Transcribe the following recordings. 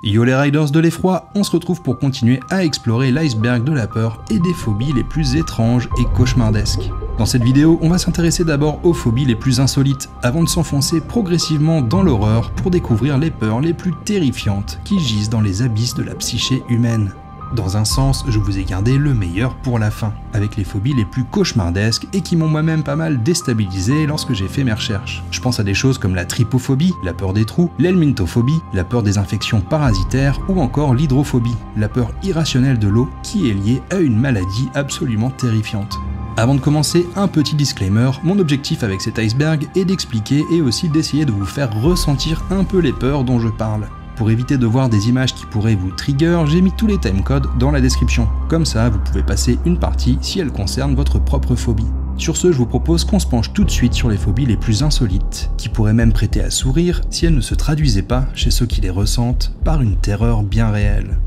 Yo les riders de l'effroi, on se retrouve pour continuer à explorer l'iceberg de la peur et des phobies les plus étranges et cauchemardesques. Dans cette vidéo, on va s'intéresser d'abord aux phobies les plus insolites, avant de s'enfoncer progressivement dans l'horreur pour découvrir les peurs les plus terrifiantes qui gisent dans les abysses de la psyché humaine. Dans un sens, je vous ai gardé le meilleur pour la fin, avec les phobies les plus cauchemardesques et qui m'ont moi-même pas mal déstabilisé lorsque j'ai fait mes recherches. Je pense à des choses comme la trypophobie, la peur des trous, l'helminthophobie, la peur des infections parasitaires ou encore l'hydrophobie, la peur irrationnelle de l'eau qui est liée à une maladie absolument terrifiante. Avant de commencer, un petit disclaimer, mon objectif avec cet iceberg est d'expliquer et aussi d'essayer de vous faire ressentir un peu les peurs dont je parle. Pour éviter de voir des images qui pourraient vous trigger, j'ai mis tous les timecodes dans la description. Comme ça, vous pouvez passer une partie si elle concerne votre propre phobie. Sur ce, je vous propose qu'on se penche tout de suite sur les phobies les plus insolites, qui pourraient même prêter à sourire si elles ne se traduisaient pas, chez ceux qui les ressentent, par une terreur bien réelle.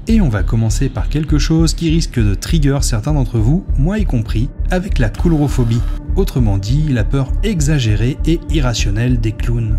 Et on va commencer par quelque chose qui risque de trigger certains d'entre vous, moi y compris, avec la coulrophobie, autrement dit la peur exagérée et irrationnelle des clowns.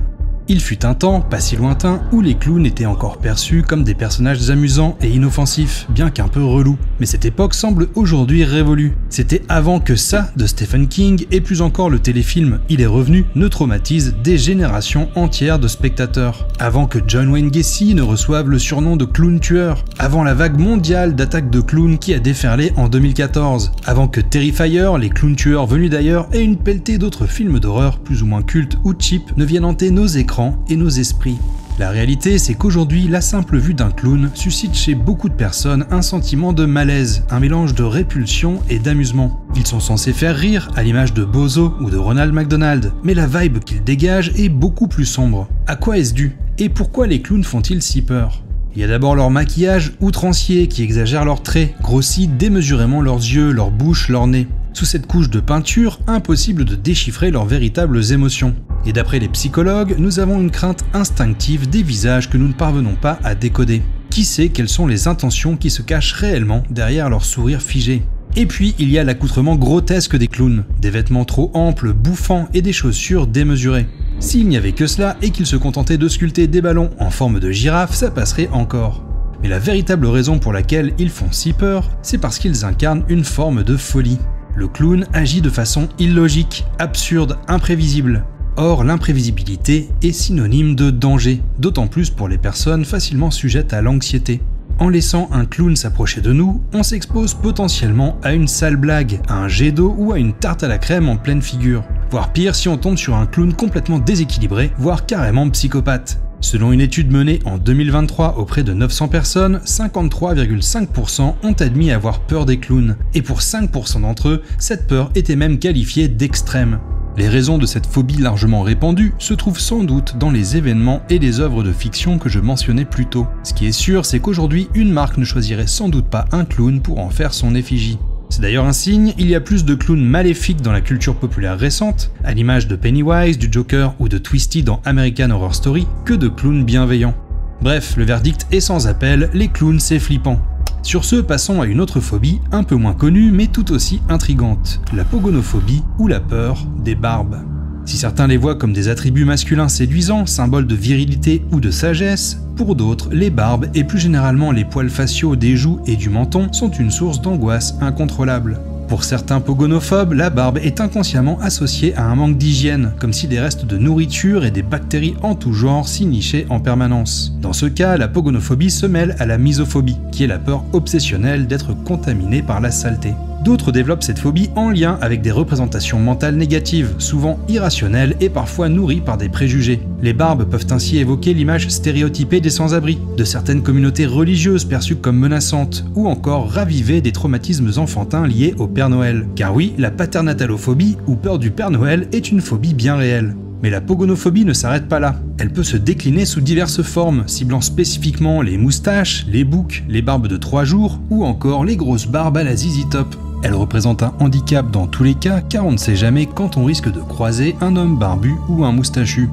Il fut un temps, pas si lointain, où les clowns étaient encore perçus comme des personnages amusants et inoffensifs, bien qu'un peu relous. Mais cette époque semble aujourd'hui révolue. C'était avant que ça de Stephen King et plus encore le téléfilm Il est revenu ne traumatise des générations entières de spectateurs. Avant que John Wayne Gacy ne reçoive le surnom de clown tueur. Avant la vague mondiale d'attaques de clowns qui a déferlé en 2014. Avant que Terrifier, les clowns tueurs venus d'ailleurs et une pelletée d'autres films d'horreur plus ou moins cultes ou cheap ne viennent hanter nos écrans et nos esprits. La réalité, c'est qu'aujourd'hui, la simple vue d'un clown suscite chez beaucoup de personnes un sentiment de malaise, un mélange de répulsion et d'amusement. Ils sont censés faire rire, à l'image de Bozo ou de Ronald McDonald, mais la vibe qu'ils dégagent est beaucoup plus sombre. À quoi est-ce dû? Et pourquoi les clowns font-ils si peur? Il y a d'abord leur maquillage outrancier qui exagère leurs traits, grossit démesurément leurs yeux, leur bouche, leur nez. Sous cette couche de peinture, impossible de déchiffrer leurs véritables émotions. Et d'après les psychologues, nous avons une crainte instinctive des visages que nous ne parvenons pas à décoder. Qui sait quelles sont les intentions qui se cachent réellement derrière leur sourire figé? Et puis, il y a l'accoutrement grotesque des clowns, des vêtements trop amples, bouffants et des chaussures démesurées. S'il n'y avait que cela et qu'ils se contentaient de sculpter des ballons en forme de girafe, ça passerait encore. Mais la véritable raison pour laquelle ils font si peur, c'est parce qu'ils incarnent une forme de folie. Le clown agit de façon illogique, absurde, imprévisible. Or, l'imprévisibilité est synonyme de danger, d'autant plus pour les personnes facilement sujettes à l'anxiété. En laissant un clown s'approcher de nous, on s'expose potentiellement à une sale blague, à un jet d'eau ou à une tarte à la crème en pleine figure. Voire pire si on tombe sur un clown complètement déséquilibré, voire carrément psychopathe. Selon une étude menée en 2023 auprès de 900 personnes, 53,5% ont admis avoir peur des clowns, et pour 5% d'entre eux, cette peur était même qualifiée d'extrême. Les raisons de cette phobie largement répandue se trouvent sans doute dans les événements et les œuvres de fiction que je mentionnais plus tôt. Ce qui est sûr, c'est qu'aujourd'hui, une marque ne choisirait sans doute pas un clown pour en faire son effigie. C'est d'ailleurs un signe, il y a plus de clowns maléfiques dans la culture populaire récente, à l'image de Pennywise, du Joker ou de Twisty dans American Horror Story, que de clowns bienveillants. Bref, le verdict est sans appel, les clowns c'est flippant. Sur ce, passons à une autre phobie, un peu moins connue mais tout aussi intrigante, la pogonophobie ou la peur des barbes. Si certains les voient comme des attributs masculins séduisants, symboles de virilité ou de sagesse, pour d'autres, les barbes et plus généralement les poils faciaux des joues et du menton sont une source d'angoisse incontrôlable. Pour certains pogonophobes, la barbe est inconsciemment associée à un manque d'hygiène, comme si des restes de nourriture et des bactéries en tout genre s'y nichaient en permanence. Dans ce cas, la pogonophobie se mêle à la misophobie, qui est la peur obsessionnelle d'être contaminé par la saleté. D'autres développent cette phobie en lien avec des représentations mentales négatives, souvent irrationnelles et parfois nourries par des préjugés. Les barbes peuvent ainsi évoquer l'image stéréotypée des sans-abri, de certaines communautés religieuses perçues comme menaçantes, ou encore raviver des traumatismes enfantins liés au Père Noël. Car oui, la paternatalophobie, ou peur du Père Noël, est une phobie bien réelle. Mais la pogonophobie ne s'arrête pas là. Elle peut se décliner sous diverses formes, ciblant spécifiquement les moustaches, les boucs, les barbes de 3 jours, ou encore les grosses barbes à la ZZ Top. Elle représente un handicap dans tous les cas, car on ne sait jamais quand on risque de croiser un homme barbu ou un moustachu.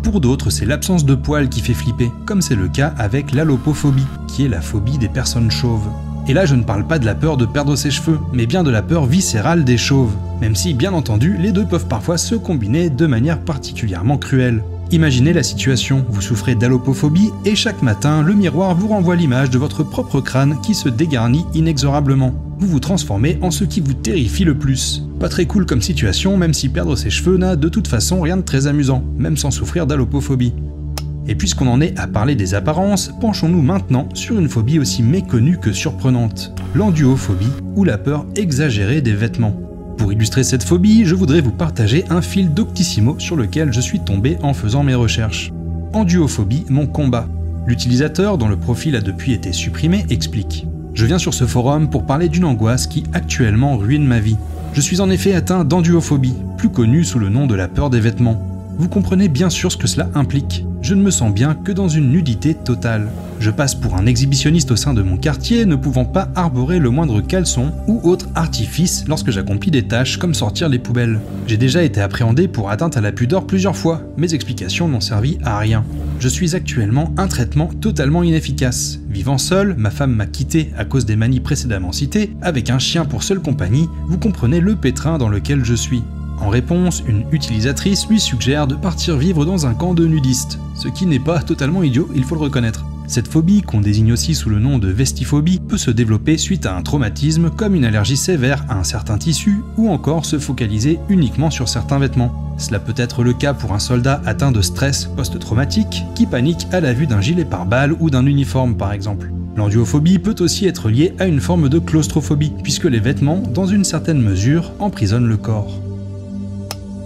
Pour d'autres, c'est l'absence de poils qui fait flipper, comme c'est le cas avec l'allopophobie, qui est la phobie des personnes chauves. Et là, je ne parle pas de la peur de perdre ses cheveux, mais bien de la peur viscérale des chauves. Même si, bien entendu, les deux peuvent parfois se combiner de manière particulièrement cruelle. Imaginez la situation, vous souffrez d'allopophobie et chaque matin, le miroir vous renvoie l'image de votre propre crâne qui se dégarnit inexorablement. Vous vous transformez en ce qui vous terrifie le plus. Pas très cool comme situation, même si perdre ses cheveux n'a de toute façon rien de très amusant, même sans souffrir d'allopophobie. Et puisqu'on en est à parler des apparences, penchons-nous maintenant sur une phobie aussi méconnue que surprenante, l'enduophobie, ou la peur exagérée des vêtements. Pour illustrer cette phobie, je voudrais vous partager un fil Doctissimo sur lequel je suis tombé en faisant mes recherches. Enduophobie, mon combat. L'utilisateur, dont le profil a depuis été supprimé, explique. Je viens sur ce forum pour parler d'une angoisse qui actuellement ruine ma vie. Je suis en effet atteint d'enduophobie, plus connue sous le nom de la peur des vêtements. Vous comprenez bien sûr ce que cela implique. Je ne me sens bien que dans une nudité totale. Je passe pour un exhibitionniste au sein de mon quartier, ne pouvant pas arborer le moindre caleçon ou autre artifice lorsque j'accomplis des tâches comme sortir les poubelles. J'ai déjà été appréhendé pour atteinte à la pudeur plusieurs fois. Mes explications n'ont servi à rien. Je suis actuellement un traitement totalement inefficace. Vivant seul, ma femme m'a quitté à cause des manies précédemment citées, avec un chien pour seule compagnie, vous comprenez le pétrin dans lequel je suis. En réponse, une utilisatrice lui suggère de partir vivre dans un camp de nudistes, ce qui n'est pas totalement idiot, il faut le reconnaître. Cette phobie, qu'on désigne aussi sous le nom de vestiphobie, peut se développer suite à un traumatisme comme une allergie sévère à un certain tissu ou encore se focaliser uniquement sur certains vêtements. Cela peut être le cas pour un soldat atteint de stress post-traumatique qui panique à la vue d'un gilet pare-balles ou d'un uniforme par exemple. L'enduophobie peut aussi être liée à une forme de claustrophobie, puisque les vêtements, dans une certaine mesure, emprisonnent le corps.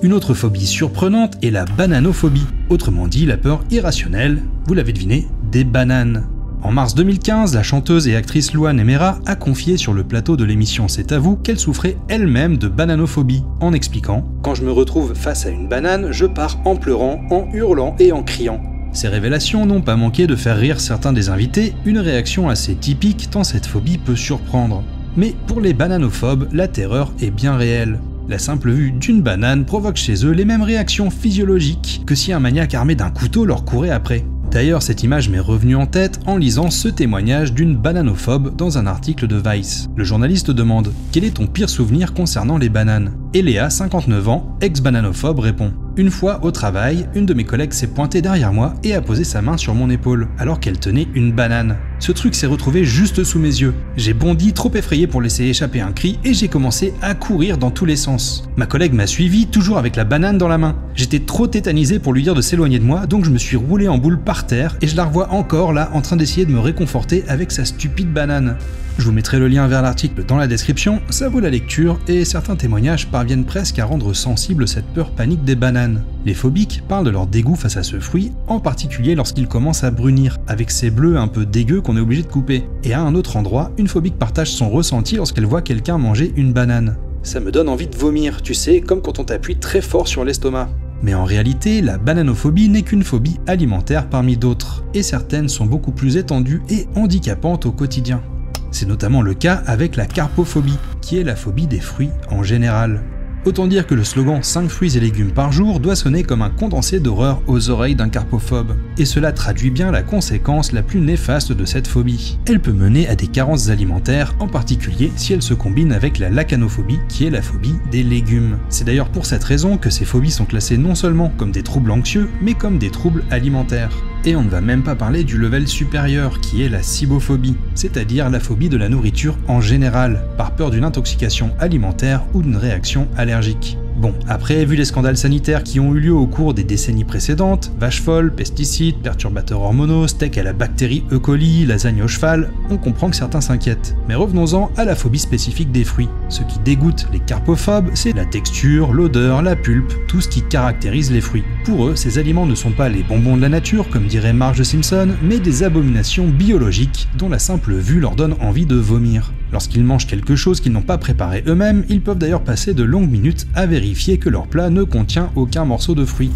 Une autre phobie surprenante est la bananophobie, autrement dit la peur irrationnelle, vous l'avez deviné, des bananes. En mars 2015, la chanteuse et actrice Louane Emera a confié sur le plateau de l'émission C'est à vous qu'elle souffrait elle-même de bananophobie, en expliquant « Quand je me retrouve face à une banane, je pars en pleurant, en hurlant et en criant ». Ces révélations n'ont pas manqué de faire rire certains des invités, une réaction assez typique tant cette phobie peut surprendre. Mais pour les bananophobes, la terreur est bien réelle. La simple vue d'une banane provoque chez eux les mêmes réactions physiologiques que si un maniaque armé d'un couteau leur courait après. D'ailleurs, cette image m'est revenue en tête en lisant ce témoignage d'une bananophobe dans un article de Vice. Le journaliste demande « Quel est ton pire souvenir concernant les bananes ?» Et Léa, 59 ans, ex-bananophobe, répond « Une fois, au travail, une de mes collègues s'est pointée derrière moi et a posé sa main sur mon épaule, alors qu'elle tenait une banane. Ce truc s'est retrouvé juste sous mes yeux. J'ai bondi, trop effrayé pour laisser échapper un cri, et j'ai commencé à courir dans tous les sens. Ma collègue m'a suivi, toujours avec la banane dans la main. J'étais trop tétanisé pour lui dire de s'éloigner de moi, donc je me suis roulé en boule par terre, et je la revois encore là, en train d'essayer de me réconforter avec sa stupide banane. » Je vous mettrai le lien vers l'article dans la description, ça vaut la lecture, et certains témoignages parviennent presque à rendre sensible cette peur panique des bananes. Les phobiques parlent de leur dégoût face à ce fruit, en particulier lorsqu'il commence à brunir, avec ces bleus un peu dégueux qu'on est obligé de couper. Et à un autre endroit, une phobique partage son ressenti lorsqu'elle voit quelqu'un manger une banane. Ça me donne envie de vomir, tu sais, comme quand on t'appuie très fort sur l'estomac. Mais en réalité, la bananophobie n'est qu'une phobie alimentaire parmi d'autres, et certaines sont beaucoup plus étendues et handicapantes au quotidien. C'est notamment le cas avec la carpophobie, qui est la phobie des fruits en général. Autant dire que le slogan 5 fruits et légumes par jour doit sonner comme un condensé d'horreur aux oreilles d'un carpophobe. Et cela traduit bien la conséquence la plus néfaste de cette phobie. Elle peut mener à des carences alimentaires, en particulier si elle se combine avec la lacanophobie, qui est la phobie des légumes. C'est d'ailleurs pour cette raison que ces phobies sont classées non seulement comme des troubles anxieux, mais comme des troubles alimentaires. Et on ne va même pas parler du level supérieur, qui est la cibophobie, c'est-à-dire la phobie de la nourriture en général, par peur d'une intoxication alimentaire ou d'une réaction allergique. Bon, après, vu les scandales sanitaires qui ont eu lieu au cours des décennies précédentes, vaches folles, pesticides, perturbateurs hormonaux, steak à la bactérie E. coli, lasagne au cheval, on comprend que certains s'inquiètent. Mais revenons-en à la phobie spécifique des fruits. Ce qui dégoûte les carpophobes, c'est la texture, l'odeur, la pulpe, tout ce qui caractérise les fruits. Pour eux, ces aliments ne sont pas les bonbons de la nature, comme dirait Marge Simpson, mais des abominations biologiques dont la simple vue leur donne envie de vomir. Lorsqu'ils mangent quelque chose qu'ils n'ont pas préparé eux-mêmes, ils peuvent d'ailleurs passer de longues minutes à vérifier que leur plat ne contient aucun morceau de fruit.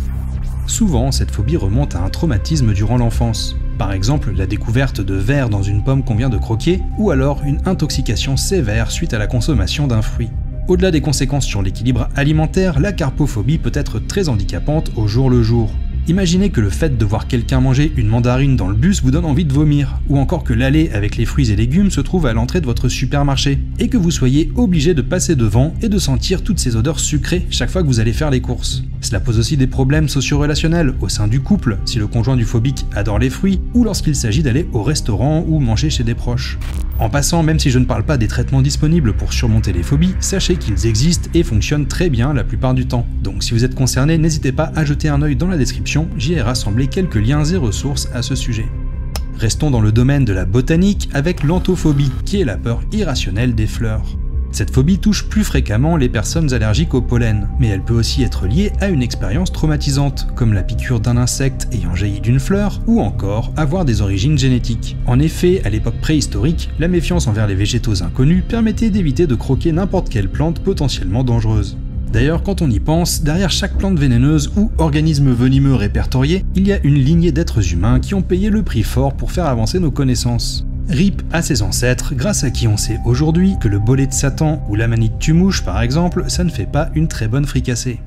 Souvent, cette phobie remonte à un traumatisme durant l'enfance. Par exemple, la découverte de vers dans une pomme qu'on vient de croquer, ou alors une intoxication sévère suite à la consommation d'un fruit. Au-delà des conséquences sur l'équilibre alimentaire, la carpophobie peut être très handicapante au jour le jour. Imaginez que le fait de voir quelqu'un manger une mandarine dans le bus vous donne envie de vomir, ou encore que l'allée avec les fruits et légumes se trouve à l'entrée de votre supermarché, et que vous soyez obligé de passer devant et de sentir toutes ces odeurs sucrées chaque fois que vous allez faire les courses. Cela pose aussi des problèmes socio-relationnels au sein du couple, si le conjoint du phobique adore les fruits, ou lorsqu'il s'agit d'aller au restaurant ou manger chez des proches. En passant, même si je ne parle pas des traitements disponibles pour surmonter les phobies, sachez qu'ils existent et fonctionnent très bien la plupart du temps. Donc si vous êtes concerné, n'hésitez pas à jeter un œil dans la description, j'y ai rassemblé quelques liens et ressources à ce sujet. Restons dans le domaine de la botanique avec l'anthophobie, qui est la peur irrationnelle des fleurs. Cette phobie touche plus fréquemment les personnes allergiques au pollen, mais elle peut aussi être liée à une expérience traumatisante, comme la piqûre d'un insecte ayant jailli d'une fleur, ou encore avoir des origines génétiques. En effet, à l'époque préhistorique, la méfiance envers les végétaux inconnus permettait d'éviter de croquer n'importe quelle plante potentiellement dangereuse. D'ailleurs, quand on y pense, derrière chaque plante vénéneuse ou organisme venimeux répertorié, il y a une lignée d'êtres humains qui ont payé le prix fort pour faire avancer nos connaissances. RIP à ses ancêtres, grâce à qui on sait aujourd'hui que le bolet de Satan ou l'amanite tue-mouche par exemple, ça ne fait pas une très bonne fricassée.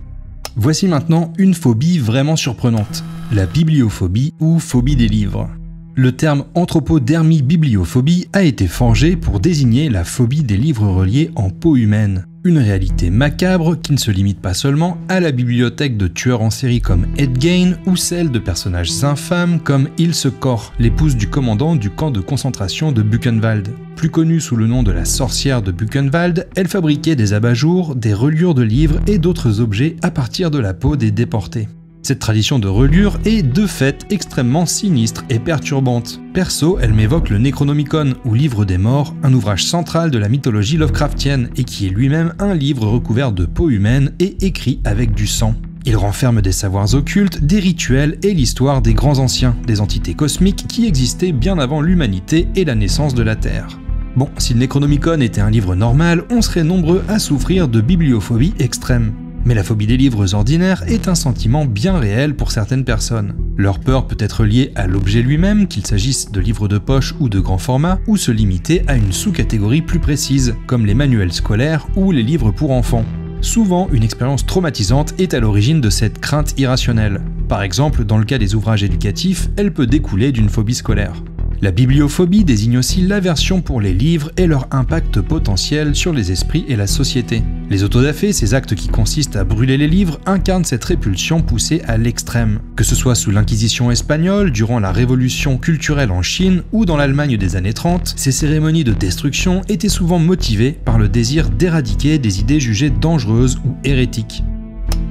Voici maintenant une phobie vraiment surprenante, la bibliophobie ou phobie des livres. Le terme anthropodermie-bibliophobie a été forgé pour désigner la phobie des livres reliés en peau humaine. Une réalité macabre qui ne se limite pas seulement à la bibliothèque de tueurs en série comme Ed Gein ou celle de personnages infâmes comme Ilse Kor, l'épouse du commandant du camp de concentration de Buchenwald. Plus connue sous le nom de la sorcière de Buchenwald, elle fabriquait des abat-jours, des reliures de livres et d'autres objets à partir de la peau des déportés. Cette tradition de reliure est de fait extrêmement sinistre et perturbante. Perso, elle m'évoque le Necronomicon ou Livre des Morts, un ouvrage central de la mythologie Lovecraftienne et qui est lui-même un livre recouvert de peau humaine et écrit avec du sang. Il renferme des savoirs occultes, des rituels et l'histoire des grands anciens, des entités cosmiques qui existaient bien avant l'humanité et la naissance de la Terre. Bon, si le Necronomicon était un livre normal, on serait nombreux à souffrir de bibliophobie extrême. Mais la phobie des livres ordinaires est un sentiment bien réel pour certaines personnes. Leur peur peut être liée à l'objet lui-même, qu'il s'agisse de livres de poche ou de grand format, ou se limiter à une sous-catégorie plus précise, comme les manuels scolaires ou les livres pour enfants. Souvent, une expérience traumatisante est à l'origine de cette crainte irrationnelle. Par exemple, dans le cas des ouvrages éducatifs, elle peut découler d'une phobie scolaire. La bibliophobie désigne aussi l'aversion pour les livres et leur impact potentiel sur les esprits et la société. Les autodafés, ces actes qui consistent à brûler les livres, incarnent cette répulsion poussée à l'extrême. Que ce soit sous l'Inquisition espagnole, durant la révolution culturelle en Chine ou dans l'Allemagne des années 30, ces cérémonies de destruction étaient souvent motivées par le désir d'éradiquer des idées jugées dangereuses ou hérétiques.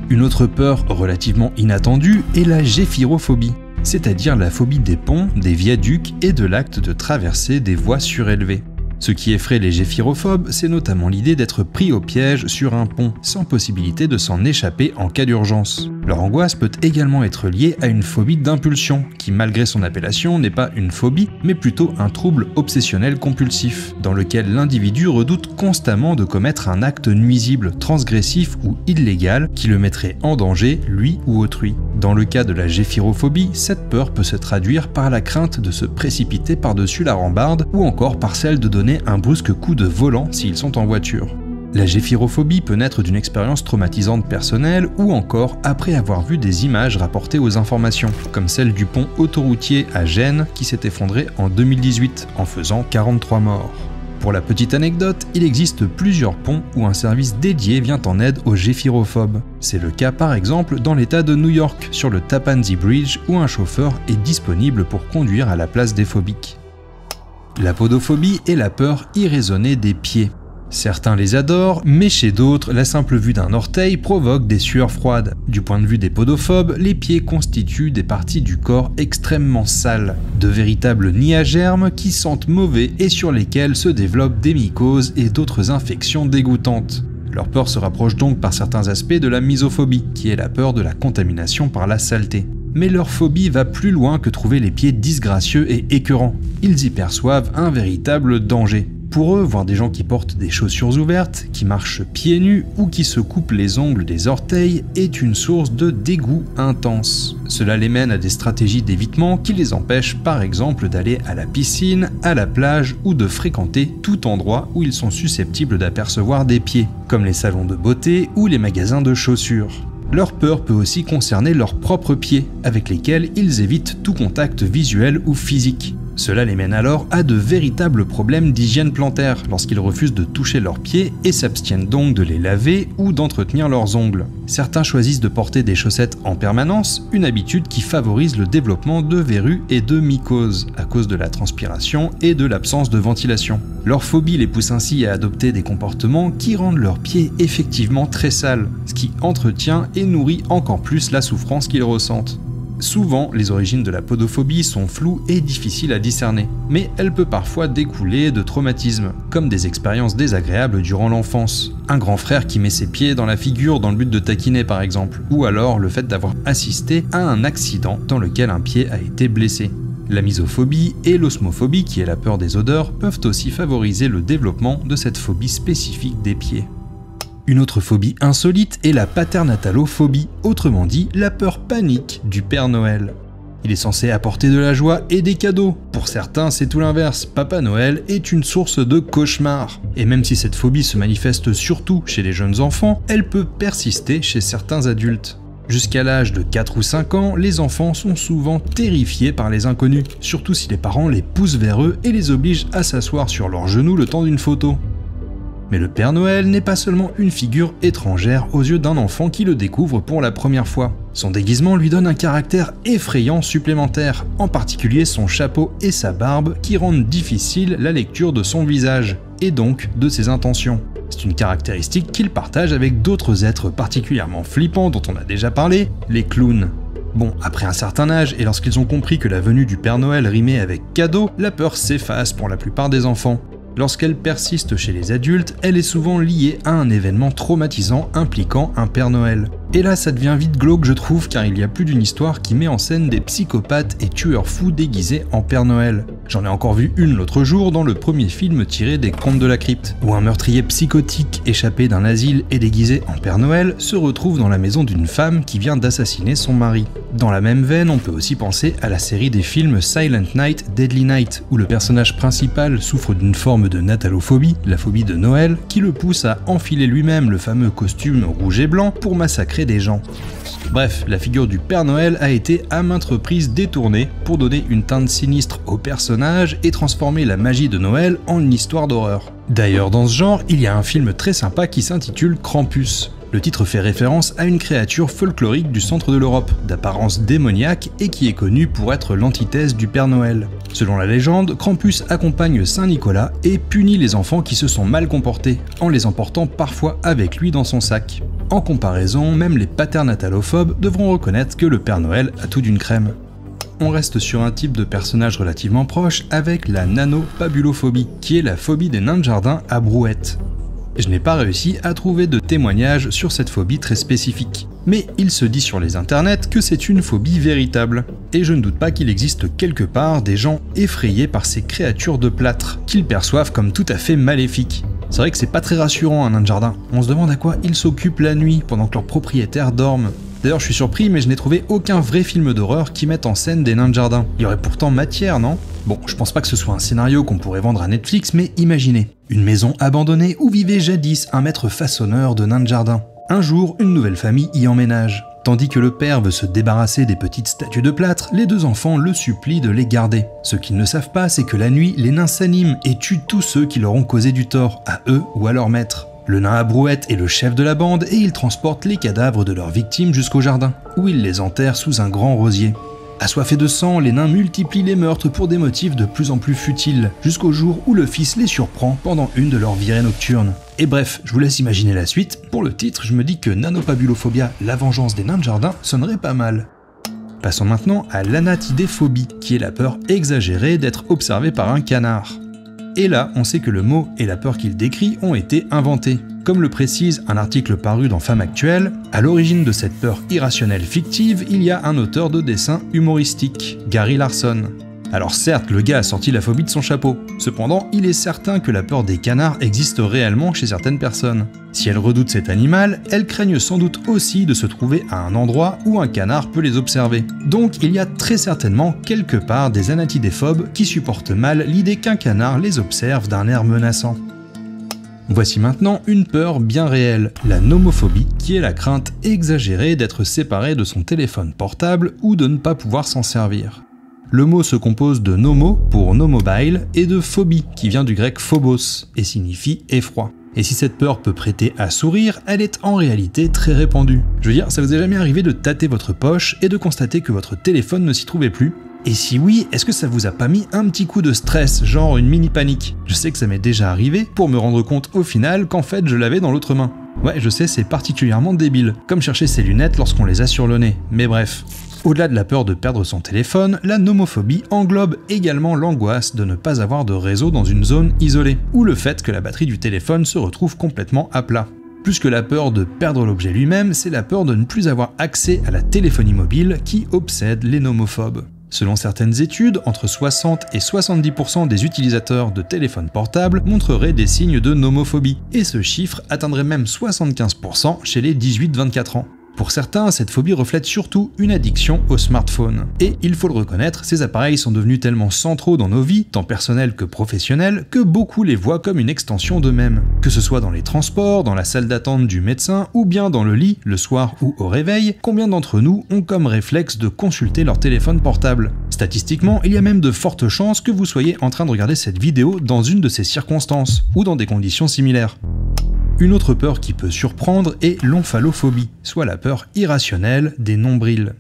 Une autre peur relativement inattendue est la géphirophobie, c'est-à-dire la phobie des ponts, des viaducs et de l'acte de traverser des voies surélevées. Ce qui effraie les géphirophobes, c'est notamment l'idée d'être pris au piège sur un pont, sans possibilité de s'en échapper en cas d'urgence. Leur angoisse peut également être liée à une phobie d'impulsion, qui malgré son appellation n'est pas une phobie, mais plutôt un trouble obsessionnel compulsif, dans lequel l'individu redoute constamment de commettre un acte nuisible, transgressif ou illégal qui le mettrait en danger, lui ou autrui. Dans le cas de la géphirophobie, cette peur peut se traduire par la crainte de se précipiter par-dessus la rambarde ou encore par celle de donner un brusque coup de volant s'ils sont en voiture. La géphirophobie peut naître d'une expérience traumatisante personnelle ou encore après avoir vu des images rapportées aux informations, comme celle du pont autoroutier à Gênes qui s'est effondré en 2018 en faisant 43 morts. Pour la petite anecdote, il existe plusieurs ponts où un service dédié vient en aide aux géphirophobes. C'est le cas par exemple dans l'état de New York sur le Tappan Zee Bridge où un chauffeur est disponible pour conduire à la place des phobiques. La podophobie est la peur irraisonnée des pieds. Certains les adorent, mais chez d'autres, la simple vue d'un orteil provoque des sueurs froides. Du point de vue des podophobes, les pieds constituent des parties du corps extrêmement sales, de véritables nids à germes qui sentent mauvais et sur lesquels se développent des mycoses et d'autres infections dégoûtantes. Leur peur se rapproche donc par certains aspects de la misophobie, qui est la peur de la contamination par la saleté. Mais leur phobie va plus loin que trouver les pieds disgracieux et écœurants. Ils y perçoivent un véritable danger. Pour eux, voir des gens qui portent des chaussures ouvertes, qui marchent pieds nus ou qui se coupent les ongles des orteils est une source de dégoût intense. Cela les mène à des stratégies d'évitement qui les empêchent par exemple d'aller à la piscine, à la plage ou de fréquenter tout endroit où ils sont susceptibles d'apercevoir des pieds, comme les salons de beauté ou les magasins de chaussures. Leur peur peut aussi concerner leurs propres pieds, avec lesquels ils évitent tout contact visuel ou physique. Cela les mène alors à de véritables problèmes d'hygiène plantaire lorsqu'ils refusent de toucher leurs pieds et s'abstiennent donc de les laver ou d'entretenir leurs ongles. Certains choisissent de porter des chaussettes en permanence, une habitude qui favorise le développement de verrues et de mycoses à cause de la transpiration et de l'absence de ventilation. Leur phobie les pousse ainsi à adopter des comportements qui rendent leurs pieds effectivement très sales, ce qui entretient et nourrit encore plus la souffrance qu'ils ressentent. Souvent, les origines de la podophobie sont floues et difficiles à discerner, mais elle peut parfois découler de traumatismes, comme des expériences désagréables durant l'enfance. Un grand frère qui met ses pieds dans la figure dans le but de taquiner par exemple, ou alors le fait d'avoir assisté à un accident dans lequel un pied a été blessé. La misophobie et l'osmophobie, qui est la peur des odeurs, peuvent aussi favoriser le développement de cette phobie spécifique des pieds. Une autre phobie insolite est la paternatalophobie, autrement dit la peur panique du Père Noël. Il est censé apporter de la joie et des cadeaux. Pour certains, c'est tout l'inverse. Papa Noël est une source de cauchemar. Et même si cette phobie se manifeste surtout chez les jeunes enfants, elle peut persister chez certains adultes. Jusqu'à l'âge de 4 ou 5 ans, les enfants sont souvent terrifiés par les inconnus, surtout si les parents les poussent vers eux et les obligent à s'asseoir sur leurs genoux le temps d'une photo. Mais le Père Noël n'est pas seulement une figure étrangère aux yeux d'un enfant qui le découvre pour la première fois. Son déguisement lui donne un caractère effrayant supplémentaire, en particulier son chapeau et sa barbe qui rendent difficile la lecture de son visage, et donc de ses intentions. C'est une caractéristique qu'il partage avec d'autres êtres particulièrement flippants dont on a déjà parlé, les clowns. Bon, après un certain âge, et lorsqu'ils ont compris que la venue du Père Noël rimait avec cadeau, la peur s'efface pour la plupart des enfants. Lorsqu'elle persiste chez les adultes, elle est souvent liée à un événement traumatisant impliquant un Père Noël. Et là, ça devient vite glauque, je trouve, car il y a plus d'une histoire qui met en scène des psychopathes et tueurs fous déguisés en Père Noël. J'en ai encore vu une l'autre jour dans le premier film tiré des Contes de la Crypte, où un meurtrier psychotique échappé d'un asile et déguisé en Père Noël se retrouve dans la maison d'une femme qui vient d'assassiner son mari. Dans la même veine, on peut aussi penser à la série des films Silent Night, Deadly Night, où le personnage principal souffre d'une forme de natalophobie, la phobie de Noël, qui le pousse à enfiler lui-même le fameux costume rouge et blanc pour massacrer des gens. Bref, la figure du Père Noël a été à maintes reprises détournée pour donner une teinte sinistre au personnage et transformer la magie de Noël en une histoire d'horreur. D'ailleurs, dans ce genre, il y a un film très sympa qui s'intitule Krampus. Le titre fait référence à une créature folklorique du centre de l'Europe, d'apparence démoniaque et qui est connue pour être l'antithèse du Père Noël. Selon la légende, Krampus accompagne Saint Nicolas et punit les enfants qui se sont mal comportés, en les emportant parfois avec lui dans son sac. En comparaison, même les paternatalophobes devront reconnaître que le Père Noël a tout d'une crème. On reste sur un type de personnage relativement proche avec la nanopabulophobie, qui est la phobie des nains de jardin à brouette. Je n'ai pas réussi à trouver de témoignages sur cette phobie très spécifique. Mais il se dit sur les internets que c'est une phobie véritable. Et je ne doute pas qu'il existe quelque part des gens effrayés par ces créatures de plâtre, qu'ils perçoivent comme tout à fait maléfiques. C'est vrai que c'est pas très rassurant un nain de jardin. On se demande à quoi ils s'occupent la nuit pendant que leurs propriétaires dorment. D'ailleurs, je suis surpris, mais je n'ai trouvé aucun vrai film d'horreur qui mette en scène des nains de jardin. Il y aurait pourtant matière, non ? Bon, je pense pas que ce soit un scénario qu'on pourrait vendre à Netflix, mais imaginez. Une maison abandonnée où vivait jadis un maître façonneur de nains de jardin. Un jour, une nouvelle famille y emménage. Tandis que le père veut se débarrasser des petites statues de plâtre, les deux enfants le supplient de les garder. Ce qu'ils ne savent pas, c'est que la nuit, les nains s'animent et tuent tous ceux qui leur ont causé du tort, à eux ou à leur maître. Le nain à brouette est le chef de la bande et il transporte les cadavres de leurs victimes jusqu'au jardin, où il les enterre sous un grand rosier. Assoiffés de sang, les nains multiplient les meurtres pour des motifs de plus en plus futiles, jusqu'au jour où le fils les surprend pendant une de leurs virées nocturnes. Et bref, je vous laisse imaginer la suite. Pour le titre, je me dis que Nanopabulophobia, la vengeance des nains de jardin, sonnerait pas mal. Passons maintenant à l'anatidéphobie, qui est la peur exagérée d'être observé par un canard. Et là, on sait que le mot et la peur qu'il décrit ont été inventés. Comme le précise un article paru dans Femme Actuelle, à l'origine de cette peur irrationnelle fictive, il y a un auteur de dessin humoristique, Gary Larson. Alors certes, le gars a sorti la phobie de son chapeau. Cependant, il est certain que la peur des canards existe réellement chez certaines personnes. Si elles redoutent cet animal, elles craignent sans doute aussi de se trouver à un endroit où un canard peut les observer. Donc il y a très certainement quelque part des anatidéphobes qui supportent mal l'idée qu'un canard les observe d'un air menaçant. Voici maintenant une peur bien réelle, la nomophobie, qui est la crainte exagérée d'être séparé de son téléphone portable ou de ne pas pouvoir s'en servir. Le mot se compose de nomo pour no mobile et de phobie qui vient du grec phobos et signifie effroi. Et si cette peur peut prêter à sourire, elle est en réalité très répandue. Je veux dire, ça vous est jamais arrivé de tâter votre poche et de constater que votre téléphone ne s'y trouvait plus ? Et si oui, est-ce que ça vous a pas mis un petit coup de stress, genre une mini panique? Je sais que ça m'est déjà arrivé pour me rendre compte au final qu'en fait je l'avais dans l'autre main. Ouais, je sais, c'est particulièrement débile, comme chercher ses lunettes lorsqu'on les a sur le nez, mais bref. Au-delà de la peur de perdre son téléphone, la nomophobie englobe également l'angoisse de ne pas avoir de réseau dans une zone isolée, ou le fait que la batterie du téléphone se retrouve complètement à plat. Plus que la peur de perdre l'objet lui-même, c'est la peur de ne plus avoir accès à la téléphonie mobile qui obsède les nomophobes. Selon certaines études, entre 60 et 70% des utilisateurs de téléphones portables montreraient des signes de nomophobie, et ce chiffre atteindrait même 75% chez les 18-24 ans. Pour certains, cette phobie reflète surtout une addiction au smartphone. Et il faut le reconnaître, ces appareils sont devenus tellement centraux dans nos vies, tant personnelles que professionnelles, que beaucoup les voient comme une extension d'eux-mêmes. Que ce soit dans les transports, dans la salle d'attente du médecin, ou bien dans le lit, le soir ou au réveil, combien d'entre nous ont comme réflexe de consulter leur téléphone portable? Statistiquement, il y a même de fortes chances que vous soyez en train de regarder cette vidéo dans une de ces circonstances, ou dans des conditions similaires. Une autre peur qui peut surprendre est l'omphalophobie, soit la peur irrationnelle des nombrils.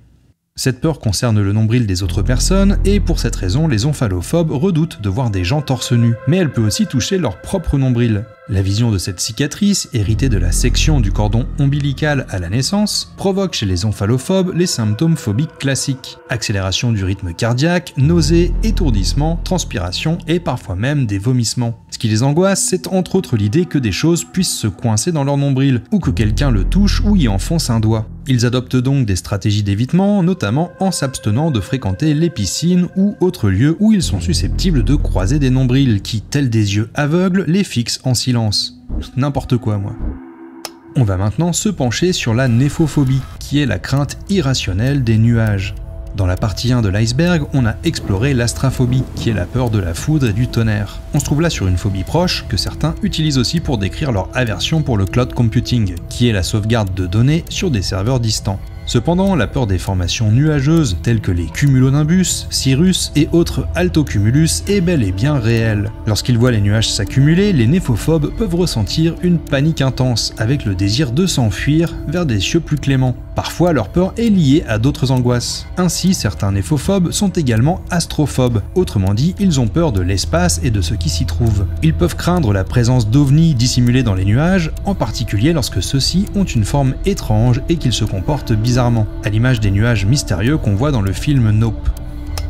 Cette peur concerne le nombril des autres personnes et pour cette raison, les omphalophobes redoutent de voir des gens torse nu, mais elle peut aussi toucher leur propre nombril. La vision de cette cicatrice, héritée de la section du cordon ombilical à la naissance, provoque chez les omphalophobes les symptômes phobiques classiques. Accélération du rythme cardiaque, nausées, étourdissement, transpiration et parfois même des vomissements. Ce qui les angoisse, c'est entre autres l'idée que des choses puissent se coincer dans leur nombril, ou que quelqu'un le touche ou y enfonce un doigt. Ils adoptent donc des stratégies d'évitement, notamment en s'abstenant de fréquenter les piscines ou autres lieux où ils sont susceptibles de croiser des nombrils qui, tels des yeux aveugles, les fixent en silence. N'importe quoi, moi. On va maintenant se pencher sur la néphophobie, qui est la crainte irrationnelle des nuages. Dans la partie 1 de l'iceberg, on a exploré l'astraphobie, qui est la peur de la foudre et du tonnerre. On se trouve là sur une phobie proche, que certains utilisent aussi pour décrire leur aversion pour le cloud computing, qui est la sauvegarde de données sur des serveurs distants. Cependant, la peur des formations nuageuses, telles que les cumulonimbus, cirrus et autres altocumulus, est bel et bien réelle. Lorsqu'ils voient les nuages s'accumuler, les néphophobes peuvent ressentir une panique intense, avec le désir de s'enfuir vers des cieux plus cléments. Parfois, leur peur est liée à d'autres angoisses. Ainsi, certains néphophobes sont également astrophobes, autrement dit, ils ont peur de l'espace et de ce qui s'y trouve. Ils peuvent craindre la présence d'ovnis dissimulés dans les nuages, en particulier lorsque ceux-ci ont une forme étrange et qu'ils se comportent bizarrement, à l'image des nuages mystérieux qu'on voit dans le film Nope.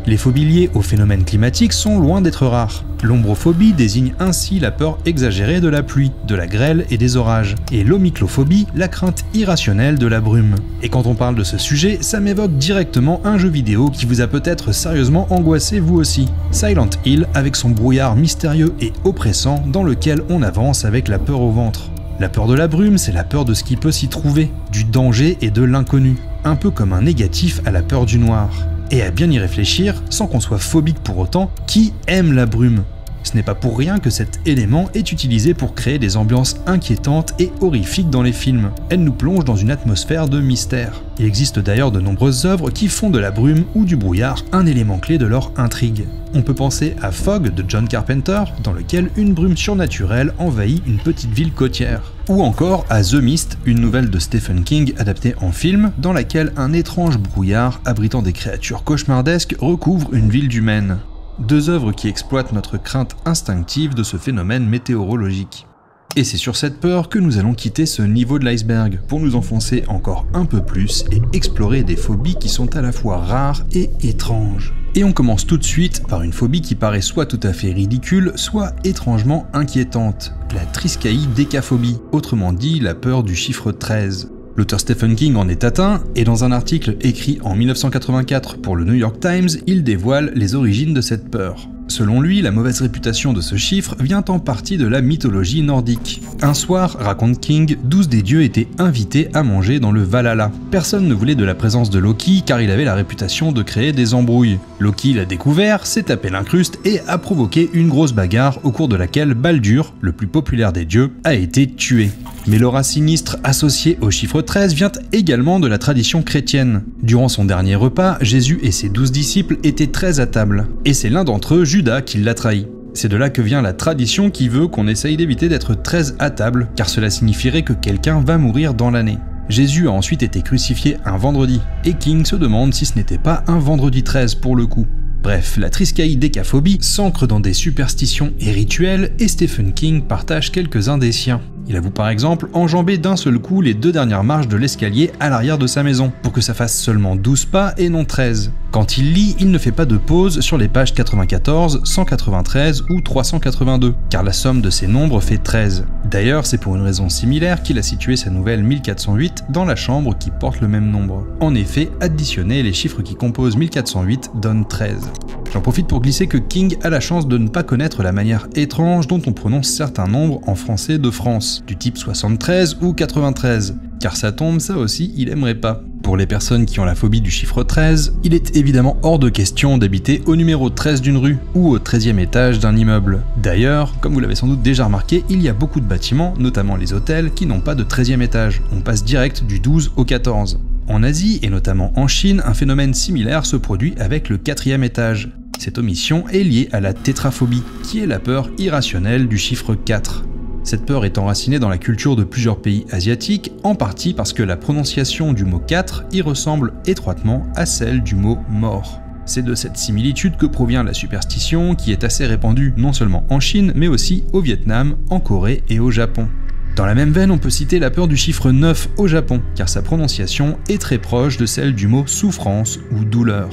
Les phobies liées aux phénomènes climatiques sont loin d'être rares. L'ombrophobie désigne ainsi la peur exagérée de la pluie, de la grêle et des orages, et l'omiclophobie, la crainte irrationnelle de la brume. Et quand on parle de ce sujet, ça m'évoque directement un jeu vidéo qui vous a peut-être sérieusement angoissé vous aussi. Silent Hill avec son brouillard mystérieux et oppressant dans lequel on avance avec la peur au ventre. La peur de la brume, c'est la peur de ce qui peut s'y trouver, du danger et de l'inconnu, un peu comme un négatif à la peur du noir. Et à bien y réfléchir, sans qu'on soit phobique pour autant, qui aime la brume? Ce n'est pas pour rien que cet élément est utilisé pour créer des ambiances inquiétantes et horrifiques dans les films. Elle nous plonge dans une atmosphère de mystère. Il existe d'ailleurs de nombreuses œuvres qui font de la brume ou du brouillard un élément clé de leur intrigue. On peut penser à Fog de John Carpenter, dans lequel une brume surnaturelle envahit une petite ville côtière. Ou encore à The Mist, une nouvelle de Stephen King adaptée en film, dans laquelle un étrange brouillard abritant des créatures cauchemardesques recouvre une ville du Maine. Deux œuvres qui exploitent notre crainte instinctive de ce phénomène météorologique. Et c'est sur cette peur que nous allons quitter ce niveau de l'iceberg, pour nous enfoncer encore un peu plus et explorer des phobies qui sont à la fois rares et étranges. Et on commence tout de suite par une phobie qui paraît soit tout à fait ridicule, soit étrangement inquiétante, la triskaïdécaphobie, autrement dit la peur du chiffre 13. L'auteur Stephen King en est atteint, et dans un article écrit en 1984 pour le New York Times, il dévoile les origines de cette peur. Selon lui, la mauvaise réputation de ce chiffre vient en partie de la mythologie nordique. Un soir, raconte King, 12 des dieux étaient invités à manger dans le Valhalla. Personne ne voulait de la présence de Loki car il avait la réputation de créer des embrouilles. Loki l'a découvert, s'est tapé l'incruste et a provoqué une grosse bagarre au cours de laquelle Baldur, le plus populaire des dieux, a été tué. Mais l'aura sinistre associée au chiffre 13 vient également de la tradition chrétienne. Durant son dernier repas, Jésus et ses 12 disciples étaient 13 à table, et c'est l'un d'entre eux, Judas, qui l'a trahi. C'est de là que vient la tradition qui veut qu'on essaye d'éviter d'être 13 à table, car cela signifierait que quelqu'un va mourir dans l'année. Jésus a ensuite été crucifié un vendredi, et King se demande si ce n'était pas un vendredi 13 pour le coup. Bref, la triskaïdécaphobie s'ancre dans des superstitions et rituels, et Stephen King partage quelques-uns des siens. Il avoue par exemple enjamber d'un seul coup les 2 dernières marches de l'escalier à l'arrière de sa maison, pour que ça fasse seulement 12 pas et non 13. Quand il lit, il ne fait pas de pause sur les pages 94, 193 ou 382, car la somme de ces nombres fait 13. D'ailleurs, c'est pour une raison similaire qu'il a situé sa nouvelle 1408 dans la chambre qui porte le même nombre. En effet, additionner les chiffres qui composent 1408 donne 13. J'en profite pour glisser que King a la chance de ne pas connaître la manière étrange dont on prononce certains nombres en français de France, du type 73 ou 93, car ça tombe, ça aussi, il aimerait pas. Pour les personnes qui ont la phobie du chiffre 13, il est évidemment hors de question d'habiter au numéro 13 d'une rue ou au 13e étage d'un immeuble. D'ailleurs, comme vous l'avez sans doute déjà remarqué, il y a beaucoup de bâtiments, notamment les hôtels, qui n'ont pas de 13e étage. On passe direct du 12 au 14. En Asie, et notamment en Chine, un phénomène similaire se produit avec le 4e étage. Cette omission est liée à la tétraphobie, qui est la peur irrationnelle du chiffre 4. Cette peur est enracinée dans la culture de plusieurs pays asiatiques, en partie parce que la prononciation du mot 4 y ressemble étroitement à celle du mot mort. C'est de cette similitude que provient la superstition, qui est assez répandue non seulement en Chine, mais aussi au Vietnam, en Corée et au Japon. Dans la même veine, on peut citer la peur du chiffre 9 au Japon, car sa prononciation est très proche de celle du mot souffrance ou douleur.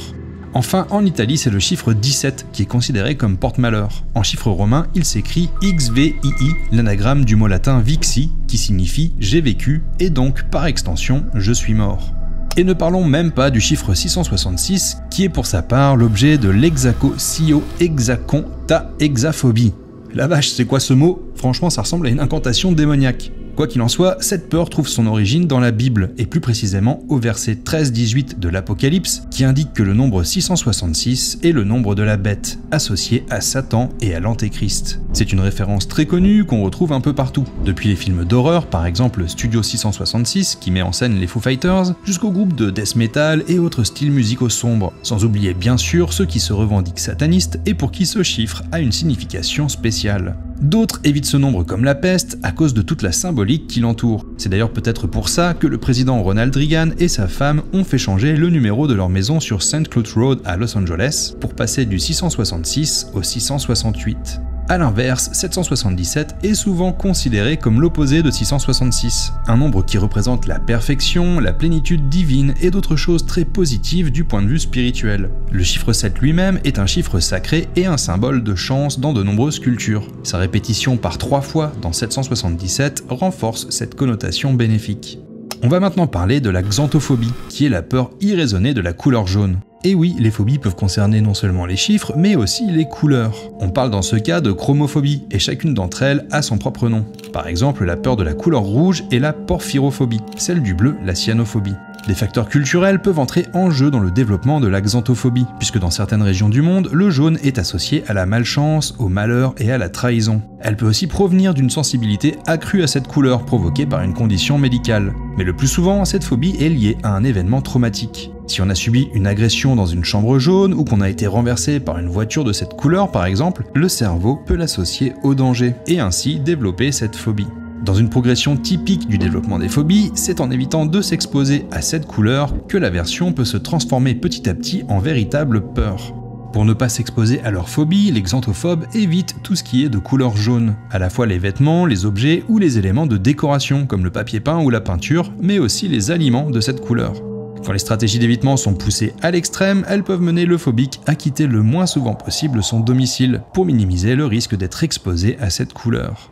Enfin, en Italie, c'est le chiffre 17 qui est considéré comme porte-malheur. En chiffre romain, il s'écrit XVII, l'anagramme du mot latin vixi, qui signifie « j'ai vécu » et donc, par extension, « je suis mort ». Et ne parlons même pas du chiffre 666, qui est pour sa part l'objet de l'exaco-sio-hexacon-ta-hexaphobie. La vache, c'est quoi ce mot? Franchement, ça ressemble à une incantation démoniaque. Quoi qu'il en soit, cette peur trouve son origine dans la Bible, et plus précisément au verset 13-18 de l'Apocalypse, qui indique que le nombre 666 est le nombre de la bête, associé à Satan et à l'Antéchrist. C'est une référence très connue qu'on retrouve un peu partout, depuis les films d'horreur, par exemple Studio 666, qui met en scène les Foo Fighters, jusqu'aux groupes de death metal et autres styles musicaux sombres, sans oublier bien sûr ceux qui se revendiquent satanistes et pour qui ce chiffre a une signification spéciale. D'autres évitent ce nombre comme la peste à cause de toute la symbolique qui l'entoure. C'est d'ailleurs peut-être pour ça que le président Ronald Reagan et sa femme ont fait changer le numéro de leur maison sur St. Cloud Road à Los Angeles pour passer du 666 au 668. A l'inverse, 777 est souvent considéré comme l'opposé de 666, un nombre qui représente la perfection, la plénitude divine et d'autres choses très positives du point de vue spirituel. Le chiffre 7 lui-même est un chiffre sacré et un symbole de chance dans de nombreuses cultures. Sa répétition par 3 fois dans 777 renforce cette connotation bénéfique. On va maintenant parler de la xanthophobie, qui est la peur irraisonnée de la couleur jaune. Et oui, les phobies peuvent concerner non seulement les chiffres, mais aussi les couleurs. On parle dans ce cas de chromophobie, et chacune d'entre elles a son propre nom. Par exemple, la peur de la couleur rouge est la porphyrophobie, celle du bleu, la cyanophobie. Des facteurs culturels peuvent entrer en jeu dans le développement de la xanthophobie, puisque dans certaines régions du monde, le jaune est associé à la malchance, au malheur et à la trahison. Elle peut aussi provenir d'une sensibilité accrue à cette couleur provoquée par une condition médicale. Mais le plus souvent, cette phobie est liée à un événement traumatique. Si on a subi une agression dans une chambre jaune ou qu'on a été renversé par une voiture de cette couleur par exemple, le cerveau peut l'associer au danger et ainsi développer cette phobie. Dans une progression typique du développement des phobies, c'est en évitant de s'exposer à cette couleur que l'aversion peut se transformer petit à petit en véritable peur. Pour ne pas s'exposer à leur phobie, les xanthophobes évitent tout ce qui est de couleur jaune, à la fois les vêtements, les objets ou les éléments de décoration comme le papier peint ou la peinture, mais aussi les aliments de cette couleur. Quand les stratégies d'évitement sont poussées à l'extrême, elles peuvent mener le phobique à quitter le moins souvent possible son domicile pour minimiser le risque d'être exposé à cette couleur.